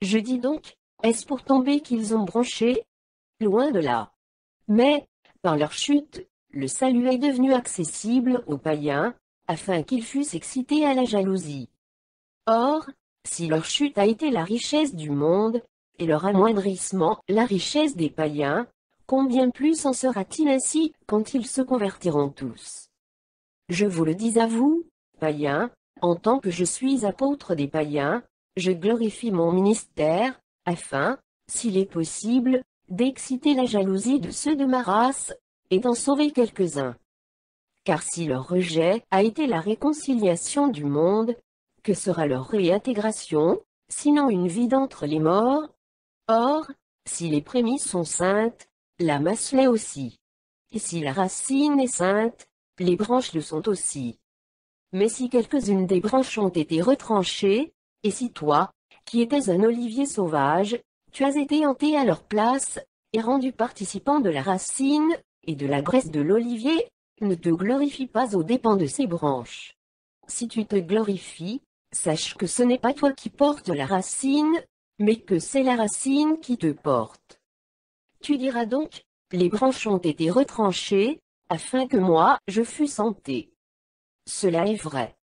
Je dis donc, est-ce pour tomber qu'ils ont bronché? Loin de là. Mais, par leur chute, le salut est devenu accessible aux païens, afin qu'ils fussent excités à la jalousie. Or, si leur chute a été la richesse du monde, et leur amoindrissement la richesse des païens, combien plus en sera-t-il ainsi quand ils se convertiront tous? Je vous le dis à vous, païens, en tant que je suis apôtre des païens, je glorifie mon ministère, afin, s'il est possible, d'exciter la jalousie de ceux de ma race, et d'en sauver quelques-uns. Car si leur rejet a été la réconciliation du monde, que sera leur réintégration, sinon une vie d'entre les morts? Or, si les prémices sont saintes, la masse l'est aussi. Et si la racine est sainte, les branches le sont aussi. Mais si quelques-unes des branches ont été retranchées, et si toi, qui étais un olivier sauvage, tu as été hanté à leur place, et rendu participant de la racine, et de la graisse de l'olivier, ne te glorifie pas aux dépens de ces branches. Si tu te glorifies, sache que ce n'est pas toi qui portes la racine, mais que c'est la racine qui te porte. Tu diras donc, les branches ont été retranchées, afin que moi, je fusse hanté. Cela est vrai.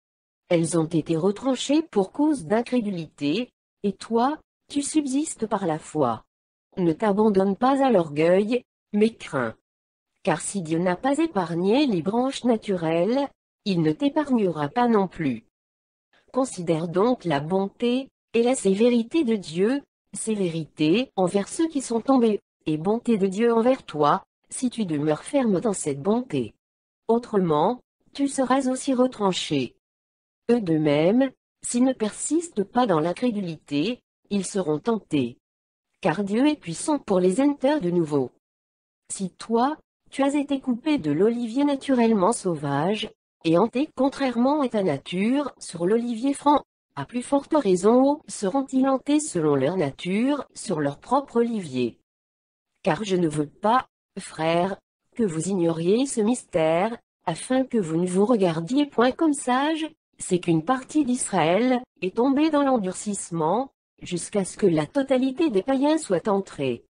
Elles ont été retranchées pour cause d'incrédulité, et toi, tu subsistes par la foi. Ne t'abandonne pas à l'orgueil, mais crains. Car si Dieu n'a pas épargné les branches naturelles, il ne t'épargnera pas non plus. Considère donc la bonté, et la sévérité de Dieu, sévérité envers ceux qui sont tombés, et bonté de Dieu envers toi, si tu demeures ferme dans cette bonté. Autrement, tu seras aussi retranché. Eux de même, s'ils ne persistent pas dans l'incrédulité, ils seront tentés. Car Dieu est puissant pour les enter de nouveau. Si toi, tu as été coupé de l'olivier naturellement sauvage, et hanté contrairement à ta nature sur l'olivier franc, à plus forte raison seront-ils hantés selon leur nature sur leur propre olivier. Car je ne veux pas, frères, que vous ignoriez ce mystère, afin que vous ne vous regardiez point comme sages, c'est qu'une partie d'Israël est tombée dans l'endurcissement, jusqu'à ce que la totalité des païens soit entrée.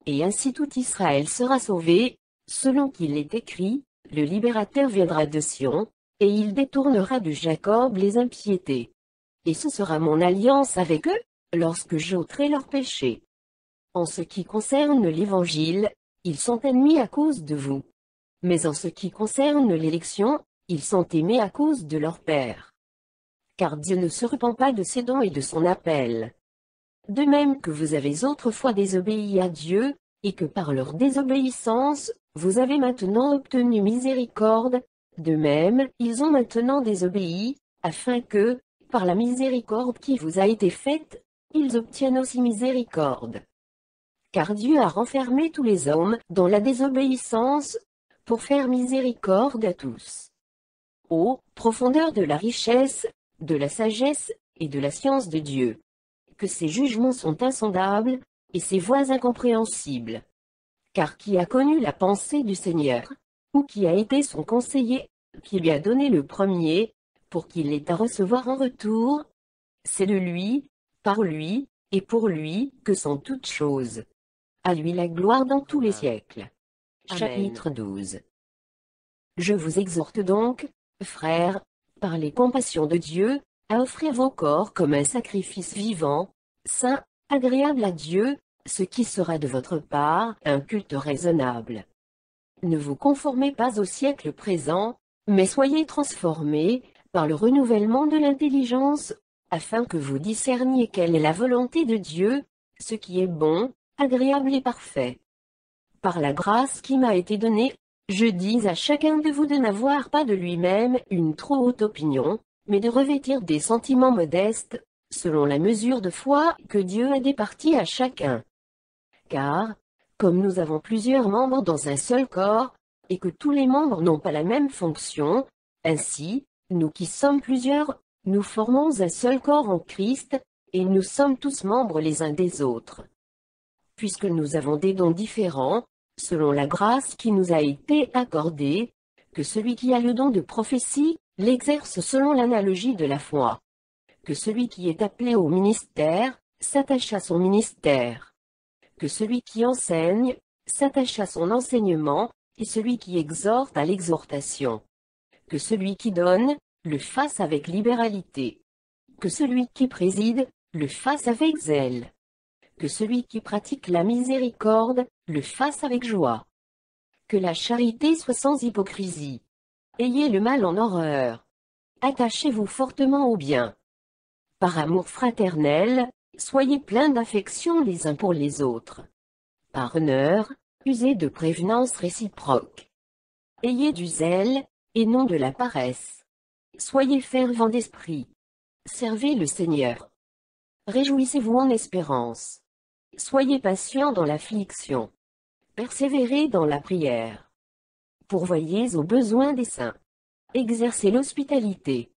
Et ainsi tout Israël sera sauvé, selon qu'il est écrit, le libérateur viendra de Sion, et il détournera de Jacob les impiétés. Et ce sera mon alliance avec eux, lorsque j'ôterai leurs péchés. En ce qui concerne l'Évangile, ils sont ennemis à cause de vous. Mais en ce qui concerne l'élection, ils sont aimés à cause de leur Père. Car Dieu ne se repent pas de ses dons et de son appel. De même que vous avez autrefois désobéi à Dieu, et que par leur désobéissance, vous avez maintenant obtenu miséricorde, de même, ils ont maintenant désobéi, afin que, par la miséricorde qui vous a été faite, ils obtiennent aussi miséricorde. car Dieu a renfermé tous les hommes dans la désobéissance, pour faire miséricorde à tous. Ô profondeur de la richesse, de la sagesse, et de la science de Dieu! Que ses jugements sont insondables, et ses voies incompréhensibles. Car qui a connu la pensée du Seigneur, ou qui a été son conseiller, qui lui a donné le premier, pour qu'il l'ait à recevoir en retour? C'est de lui, par lui, et pour lui, que sont toutes choses. À lui la gloire dans tous les siècles. Amen. Chapitre 12. Je vous exhorte donc, frères, par les compassions de Dieu, à offrir vos corps comme un sacrifice vivant, saint, agréable à Dieu, ce qui sera de votre part un culte raisonnable. Ne vous conformez pas au siècle présent, mais soyez transformés, par le renouvellement de l'intelligence, afin que vous discerniez quelle est la volonté de Dieu, ce qui est bon, agréable et parfait. Par la grâce qui m'a été donnée, je dis à chacun de vous de n'avoir pas de lui-même une trop haute opinion, mais de revêtir des sentiments modestes, selon la mesure de foi que Dieu a départie à chacun. Car, comme nous avons plusieurs membres dans un seul corps, et que tous les membres n'ont pas la même fonction, ainsi, nous qui sommes plusieurs, nous formons un seul corps en Christ, et nous sommes tous membres les uns des autres. Puisque nous avons des dons différents, selon la grâce qui nous a été accordée, que celui qui a le don de prophétie, l'exerce selon l'analogie de la foi. Que celui qui est appelé au ministère, s'attache à son ministère. Que celui qui enseigne, s'attache à son enseignement, et celui qui exhorte à l'exhortation. Que celui qui donne, le fasse avec libéralité. Que celui qui préside, le fasse avec zèle. Que celui qui pratique la miséricorde, le fasse avec joie. Que la charité soit sans hypocrisie. Ayez le mal en horreur. Attachez-vous fortement au bien. Par amour fraternel, soyez pleins d'affection les uns pour les autres. Par honneur, usez de prévenance réciproque. Ayez du zèle, et non de la paresse. Soyez fervents d'esprit. Servez le Seigneur. Réjouissez-vous en espérance. Soyez patients dans l'affliction. Persévérez dans la prière. Pourvoyez aux besoins des saints. Exercez l'hospitalité.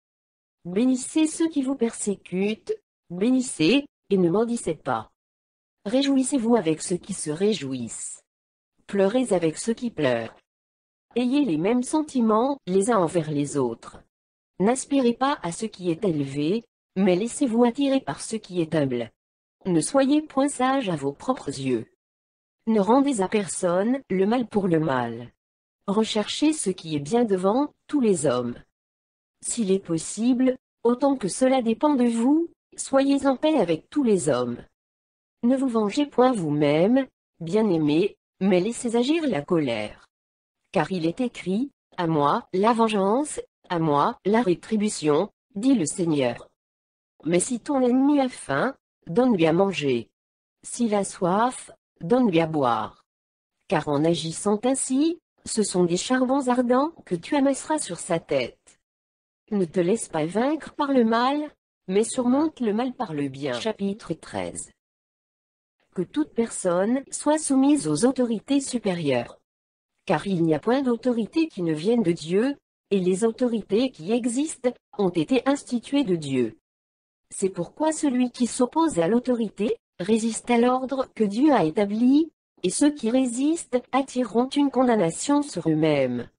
Bénissez ceux qui vous persécutent, bénissez, et ne maudissez pas. Réjouissez-vous avec ceux qui se réjouissent. Pleurez avec ceux qui pleurent. Ayez les mêmes sentiments les uns envers les autres. N'aspirez pas à ce qui est élevé, mais laissez-vous attirer par ce qui est humble. Ne soyez point sages à vos propres yeux. Ne rendez à personne le mal pour le mal. Recherchez ce qui est bien devant tous les hommes. S'il est possible, autant que cela dépend de vous, soyez en paix avec tous les hommes. Ne vous vengez point vous-même, bien-aimés, mais laissez agir la colère. Car il est écrit, « À moi la vengeance, à moi la rétribution, dit le Seigneur. » Mais si ton ennemi a faim, donne-lui à manger. S'il a soif, donne-lui à boire. Car en agissant ainsi, ce sont des charbons ardents que tu amasseras sur sa tête. Ne te laisse pas vaincre par le mal, mais surmonte le mal par le bien. Chapitre 13. Que toute personne soit soumise aux autorités supérieures. Car il n'y a point d'autorité qui ne vienne de Dieu, et les autorités qui existent ont été instituées de Dieu. C'est pourquoi celui qui s'oppose à l'autorité résiste à l'ordre que Dieu a établi, et ceux qui résistent attireront une condamnation sur eux-mêmes.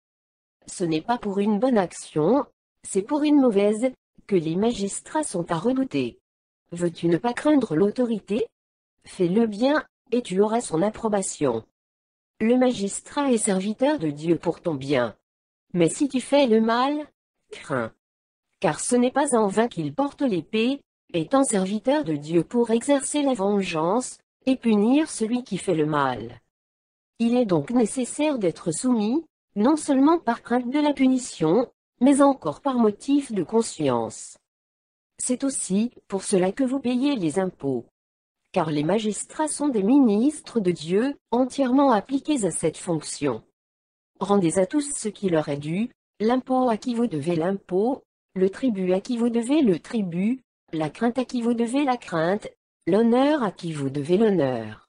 Ce n'est pas pour une bonne action, c'est pour une mauvaise, que les magistrats sont à redouter. Veux-tu ne pas craindre l'autorité? Fais le bien, et tu auras son approbation. Le magistrat est serviteur de Dieu pour ton bien. Mais si tu fais le mal, crains. Car ce n'est pas en vain qu'il porte l'épée, étant serviteur de Dieu pour exercer la vengeance, et punir celui qui fait le mal. Il est donc nécessaire d'être soumis, non seulement par crainte de la punition, mais encore par motif de conscience. C'est aussi pour cela que vous payez les impôts. Car les magistrats sont des ministres de Dieu, entièrement appliqués à cette fonction. Rendez à tous ce qui leur est dû, l'impôt à qui vous devez l'impôt, le tribut à qui vous devez le tribut, la crainte à qui vous devez la crainte, l'honneur à qui vous devez l'honneur.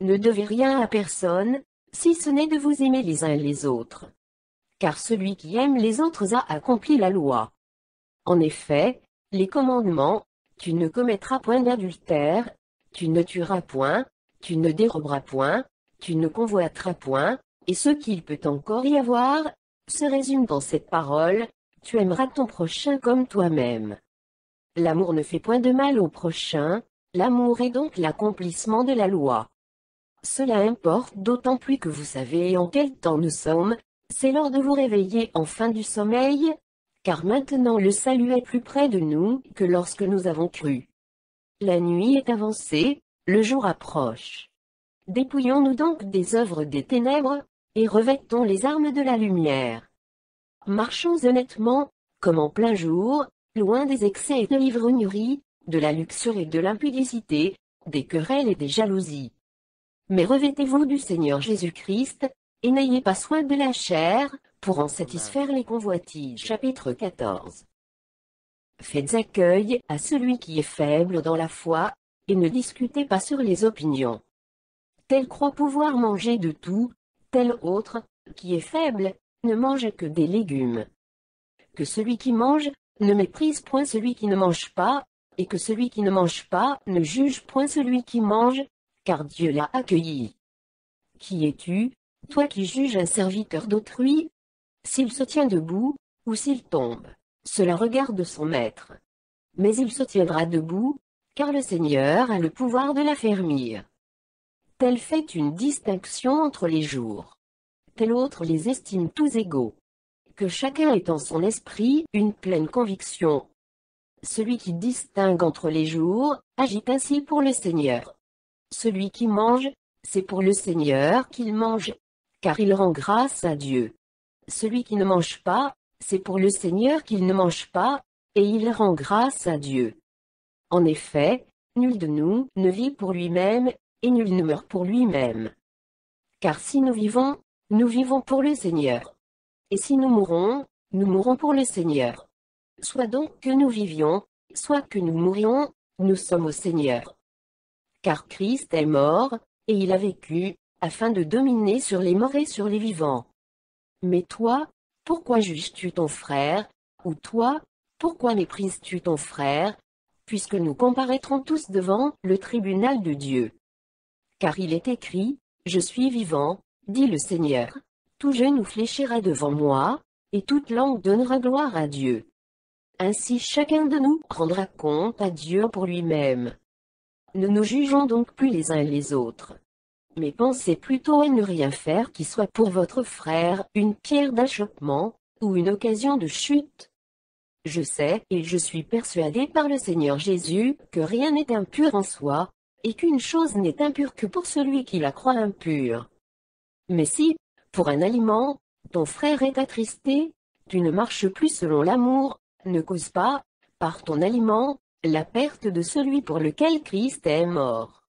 ne devez rien à personne, si ce n'est de vous aimer les uns les autres. Car celui qui aime les autres a accompli la loi. En effet, les commandements, tu ne commettras point d'adultère, tu ne tueras point, tu ne déroberas point, tu ne convoiteras point, et ce qu'il peut encore y avoir, se résume dans cette parole, tu aimeras ton prochain comme toi-même. L'amour ne fait point de mal au prochain, l'amour est donc l'accomplissement de la loi. Cela importe d'autant plus que vous savez en quel temps nous sommes, c'est l'heure de vous réveiller en fin du sommeil, car maintenant le salut est plus près de nous que lorsque nous avons cru. La nuit est avancée, le jour approche. Dépouillons-nous donc des œuvres des ténèbres, et revêtons les armes de la lumière. Marchons honnêtement, comme en plein jour, loin des excès et de l'ivrognerie, de la luxure et de l'impudicité, des querelles et des jalousies. Mais revêtez-vous du Seigneur Jésus-Christ, et n'ayez pas soin de la chair, pour en satisfaire les convoitises. Chapitre 14. Faites accueil à celui qui est faible dans la foi, et ne discutez pas sur les opinions. Tel croit pouvoir manger de tout, tel autre, qui est faible, ne mange que des légumes. Que celui qui mange, ne méprise point celui qui ne mange pas, et que celui qui ne mange pas, ne juge point celui qui mange, car Dieu l'a accueilli. Qui es-tu, toi qui juges un serviteur d'autrui? S'il se tient debout, ou s'il tombe, cela regarde son maître. Mais il se tiendra debout, car le Seigneur a le pouvoir de l'affermir. Tel fait une distinction entre les jours. Tel autre les estime tous égaux. Que chacun ait en son esprit une pleine conviction. Celui qui distingue entre les jours, agit ainsi pour le Seigneur. Celui qui mange, c'est pour le Seigneur qu'il mange, car il rend grâce à Dieu. Celui qui ne mange pas, c'est pour le Seigneur qu'il ne mange pas, et il rend grâce à Dieu. En effet, nul de nous ne vit pour lui-même, et nul ne meurt pour lui-même. Car si nous vivons pour le Seigneur. Et si nous mourrons pour le Seigneur. Soit donc que nous vivions, soit que nous mourions, nous sommes au Seigneur. Car Christ est mort, et il a vécu, afin de dominer sur les morts et sur les vivants. Mais toi, pourquoi juges-tu ton frère, ou toi, pourquoi méprises-tu ton frère, puisque nous comparaîtrons tous devant le tribunal de Dieu. Car il est écrit, je suis vivant, dit le Seigneur, tout genou fléchira devant moi, et toute langue donnera gloire à Dieu. Ainsi chacun de nous rendra compte à Dieu pour lui-même. Ne nous jugeons donc plus les uns les autres. Mais pensez plutôt à ne rien faire qui soit pour votre frère une pierre d'achoppement, ou une occasion de chute. Je sais et je suis persuadé par le Seigneur Jésus que rien n'est impur en soi, et qu'une chose n'est impure que pour celui qui la croit impure. Mais si, pour un aliment, ton frère est attristé, tu ne marches plus selon l'amour, ne cause pas, par ton aliment, la perte de celui pour lequel Christ est mort.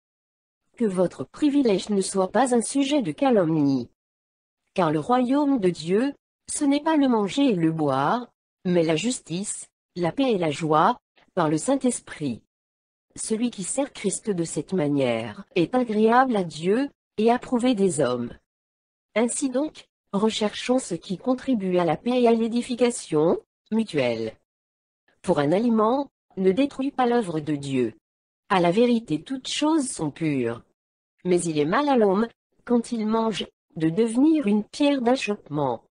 Que votre privilège ne soit pas un sujet de calomnie. Car le royaume de Dieu, ce n'est pas le manger et le boire, mais la justice, la paix et la joie, par le Saint-Esprit. Celui qui sert Christ de cette manière est agréable à Dieu, et approuvé des hommes. Ainsi donc, recherchons ce qui contribue à la paix et à l'édification mutuelle. Pour un aliment, ne détruis pas l'œuvre de Dieu. À la vérité toutes choses sont pures. Mais il est mal à l'homme, quand il mange, de devenir une pierre d'achoppement.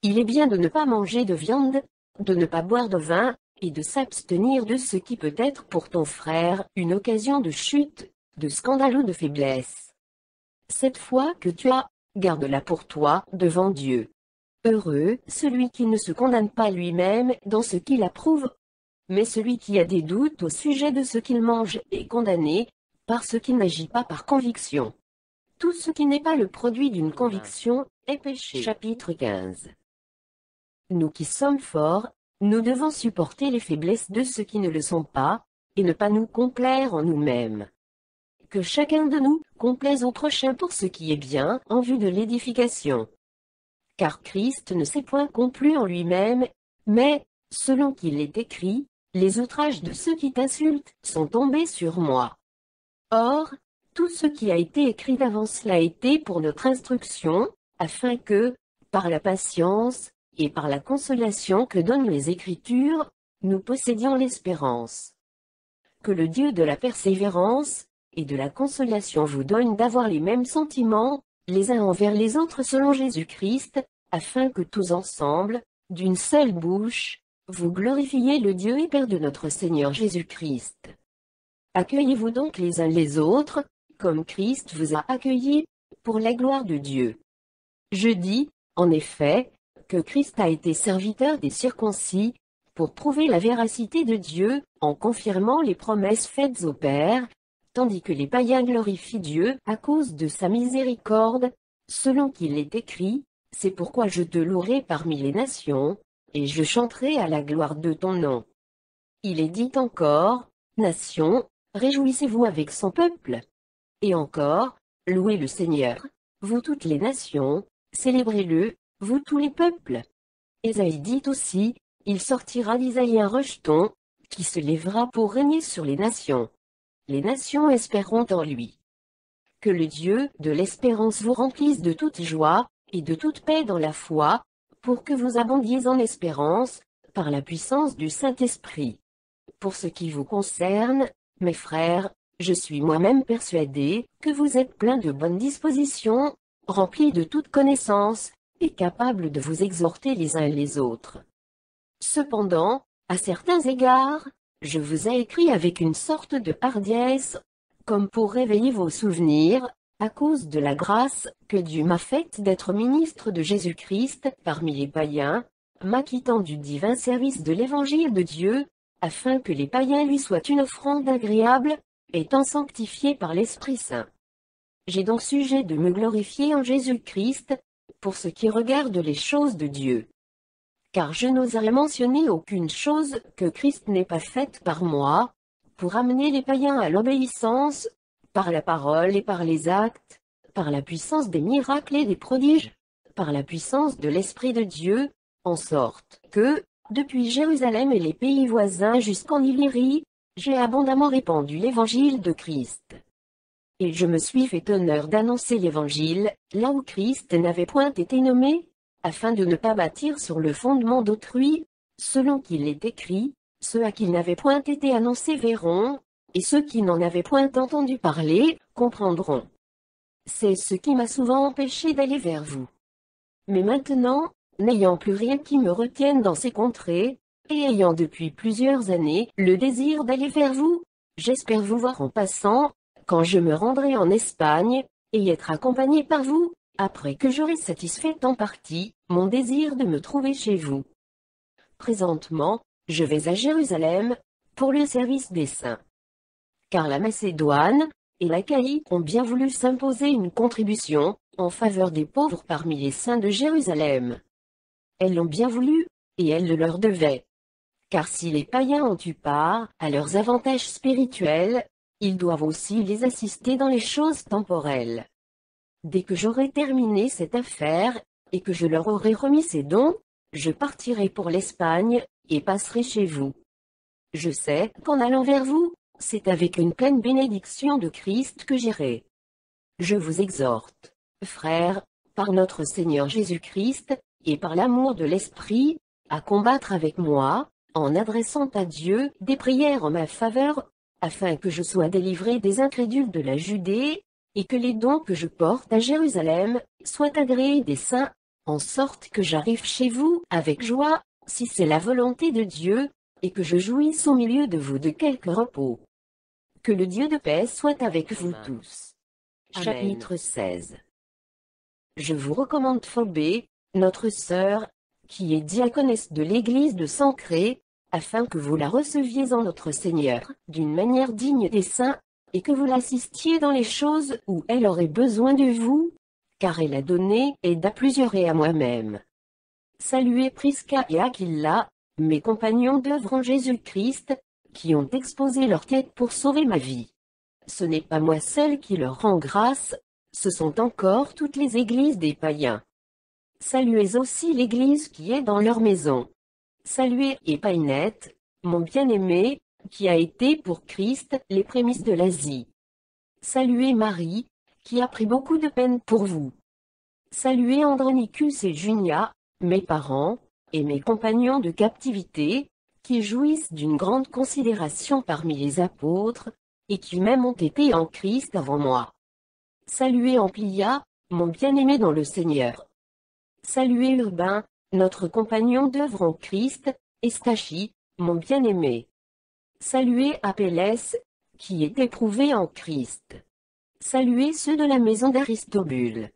Il est bien de ne pas manger de viande, de ne pas boire de vin, et de s'abstenir de ce qui peut être pour ton frère une occasion de chute, de scandale ou de faiblesse. Cette foi que tu as, garde-la pour toi devant Dieu. Heureux celui qui ne se condamne pas lui-même dans ce qu'il approuve, mais celui qui a des doutes au sujet de ce qu'il mange est condamné, parce qu'il n'agit pas par conviction. Tout ce qui n'est pas le produit d'une conviction est péché. Chapitre 15. Nous qui sommes forts, nous devons supporter les faiblesses de ceux qui ne le sont pas, et ne pas nous complaire en nous-mêmes. Que chacun de nous complaise au prochain pour ce qui est bien en vue de l'édification. Car Christ ne s'est point complu en lui-même, mais, selon qu'il est écrit, les outrages de ceux qui t'insultent sont tombés sur moi. Or, Tout ce qui a été écrit d'avance l'a été pour notre instruction, afin que, par la patience, et par la consolation que donnent les Écritures, nous possédions l'espérance. Que le Dieu de la persévérance, et de la consolation vous donne d'avoir les mêmes sentiments, les uns envers les autres selon Jésus-Christ, afin que tous ensemble, d'une seule bouche, vous glorifiez le Dieu et Père de notre Seigneur Jésus-Christ. Accueillez-vous donc les uns les autres, comme Christ vous a accueillis, pour la gloire de Dieu. Je dis, en effet, que Christ a été serviteur des circoncis, pour prouver la véracité de Dieu, en confirmant les promesses faites au Père, tandis que les païens glorifient Dieu à cause de sa miséricorde, selon qu'il est écrit, « C'est pourquoi je te louerai parmi les nations, et je chanterai à la gloire de ton nom. » Il est dit encore, « Nations, réjouissez-vous avec son peuple. » Et encore, « Louez le Seigneur, vous toutes les nations, célébrez-le, vous tous les peuples. » Ésaïe dit aussi, « Il sortira d'Isaïe un rejeton, qui se lèvera pour régner sur les nations. Les nations espéreront en lui. » Que le Dieu de l'espérance vous remplisse de toute joie, et de toute paix dans la foi, pour que vous abondiez en espérance, par la puissance du Saint-Esprit. Pour ce qui vous concerne, mes frères, je suis moi-même persuadé que vous êtes pleins de bonnes dispositions, remplis de toute connaissance, et capables de vous exhorter les uns les autres. Cependant, à certains égards, je vous ai écrit avec une sorte de hardiesse, comme pour réveiller vos souvenirs, à cause de la grâce que Dieu m'a faite d'être ministre de Jésus-Christ parmi les païens, m'acquittant du divin service de l'évangile de Dieu, afin que les païens lui soient une offrande agréable, étant sanctifiés par l'Esprit Saint. J'ai donc sujet de me glorifier en Jésus-Christ, pour ce qui regarde les choses de Dieu. Car je n'oserais mentionner aucune chose que Christ n'ait pas faite par moi, pour amener les païens à l'obéissance, par la parole et par les actes, par la puissance des miracles et des prodiges, par la puissance de l'Esprit de Dieu, en sorte que, depuis Jérusalem et les pays voisins jusqu'en Illyrie, j'ai abondamment répandu l'évangile de Christ. Et je me suis fait honneur d'annoncer l'évangile, là où Christ n'avait point été nommé, afin de ne pas bâtir sur le fondement d'autrui, selon qu'il est écrit, ceux à qui il n'avait point été annoncé verront, et ceux qui n'en avaient point entendu parler, comprendront. C'est ce qui m'a souvent empêché d'aller vers vous. Mais maintenant, n'ayant plus rien qui me retienne dans ces contrées, et ayant depuis plusieurs années le désir d'aller vers vous, j'espère vous voir en passant, quand je me rendrai en Espagne, et être accompagné par vous, après que j'aurai satisfait en partie mon désir de me trouver chez vous. Présentement, je vais à Jérusalem, pour le service des saints. Car la Macédoine et l'Achaïe ont bien voulu s'imposer une contribution, en faveur des pauvres parmi les saints de Jérusalem. Elles l'ont bien voulu, et elles le leur devaient. Car si les païens ont eu part à leurs avantages spirituels, ils doivent aussi les assister dans les choses temporelles. Dès que j'aurai terminé cette affaire, et que je leur aurai remis ces dons, je partirai pour l'Espagne, et passerai chez vous. Je sais qu'en allant vers vous, c'est avec une pleine bénédiction de Christ que j'irai. Je vous exhorte, frères, par notre Seigneur Jésus-Christ, et par l'amour de l'Esprit, à combattre avec moi, en adressant à Dieu des prières en ma faveur, afin que je sois délivré des incrédules de la Judée, et que les dons que je porte à Jérusalem soient agréés des saints, en sorte que j'arrive chez vous avec joie, si c'est la volonté de Dieu, et que je jouisse au milieu de vous de quelque repos. Que le Dieu de paix soit avec vous tous. Amen. Chapitre 16. Je vous recommande Phobé, notre sœur, qui est diaconesse de l'église de Sancré, afin que vous la receviez en notre Seigneur, d'une manière digne des saints, et que vous l'assistiez dans les choses où elle aurait besoin de vous, car elle a donné aide à plusieurs et à moi-même. Saluez Prisca et Aquila, mes compagnons d'œuvre en Jésus-Christ, qui ont exposé leur tête pour sauver ma vie. Ce n'est pas moi seul qui leur rend grâce, ce sont encore toutes les églises des païens. Saluez aussi l'église qui est dans leur maison. Saluez Épaïnette, mon bien-aimé, qui a été pour Christ les prémices de l'Asie. Saluez Marie, qui a pris beaucoup de peine pour vous. Saluez Andronicus et Junia, mes parents, et mes compagnons de captivité, qui jouissent d'une grande considération parmi les apôtres, et qui même ont été en Christ avant moi. Saluez Amplia, mon bien-aimé dans le Seigneur. Saluez Urbain, notre compagnon d'œuvre en Christ, et Stachie, mon bien-aimé. Saluez Apelles, qui est éprouvé en Christ. Saluez ceux de la maison d'Aristobule.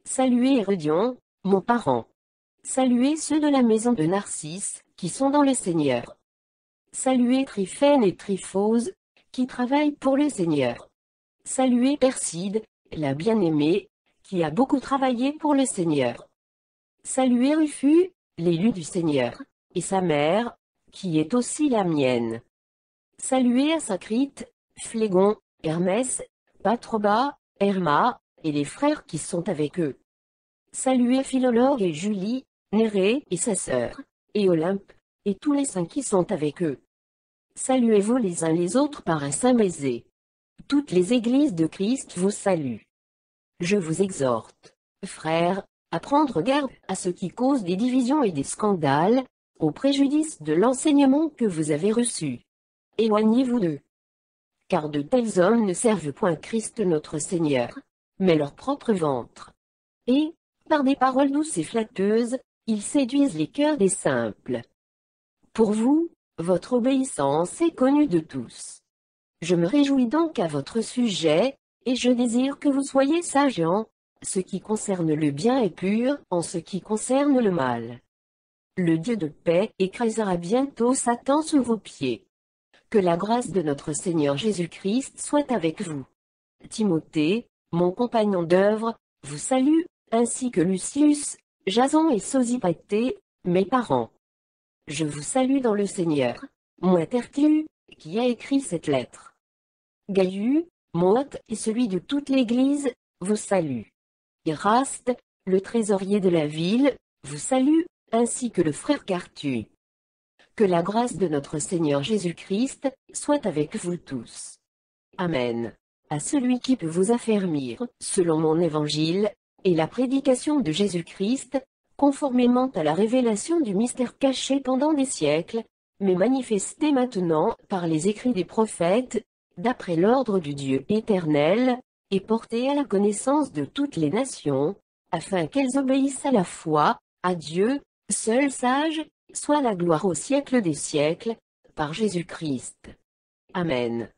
Saluez Hérodion, mon parent. Saluez ceux de la maison de Narcisse, qui sont dans le Seigneur. Saluez Tryphène et Tryphose, qui travaillent pour le Seigneur. Saluez Perside, la bien-aimée, qui a beaucoup travaillé pour le Seigneur. Saluez Rufus, l'élu du Seigneur, et sa mère, qui est aussi la mienne. Saluez Asyncrite, Phlégon, Hermès, Patroba, Herma, et les frères qui sont avec eux. Saluez Philologue et Julie, Nérée et sa sœur, et Olympe, et tous les saints qui sont avec eux. Saluez-vous les uns les autres par un saint baiser. Toutes les églises de Christ vous saluent. Je vous exhorte, frères, à prendre garde à ce qui cause des divisions et des scandales, au préjudice de l'enseignement que vous avez reçu. Éloignez-vous d'eux. Car de tels hommes ne servent point Christ notre Seigneur, mais leur propre ventre. Et, par des paroles douces et flatteuses, ils séduisent les cœurs des simples. Pour vous, votre obéissance est connue de tous. Je me réjouis donc à votre sujet, et je désire que vous soyez sages en ce qui concerne le bien et pur en ce qui concerne le mal. Le Dieu de paix écrasera bientôt Satan sous vos pieds. Que la grâce de notre Seigneur Jésus-Christ soit avec vous. Timothée, mon compagnon d'œuvre, vous salue, ainsi que Lucius, Jason et Sosipater, mes parents. Je vous salue dans le Seigneur, moi Tertius, qui a écrit cette lettre. Gaius, mon hôte et celui de toute l'Église, vous salue. Eraste, le trésorier de la ville, vous salue, ainsi que le frère Quartus. Que la grâce de notre Seigneur Jésus-Christ soit avec vous tous. Amen. À celui qui peut vous affermir, selon mon évangile, et la prédication de Jésus-Christ, conformément à la révélation du mystère caché pendant des siècles, mais manifesté maintenant par les écrits des prophètes, d'après l'ordre du Dieu éternel, et porté à la connaissance de toutes les nations, afin qu'elles obéissent à la foi, à Dieu, seul sage, soit la gloire au siècle des siècles, par Jésus-Christ. Amen.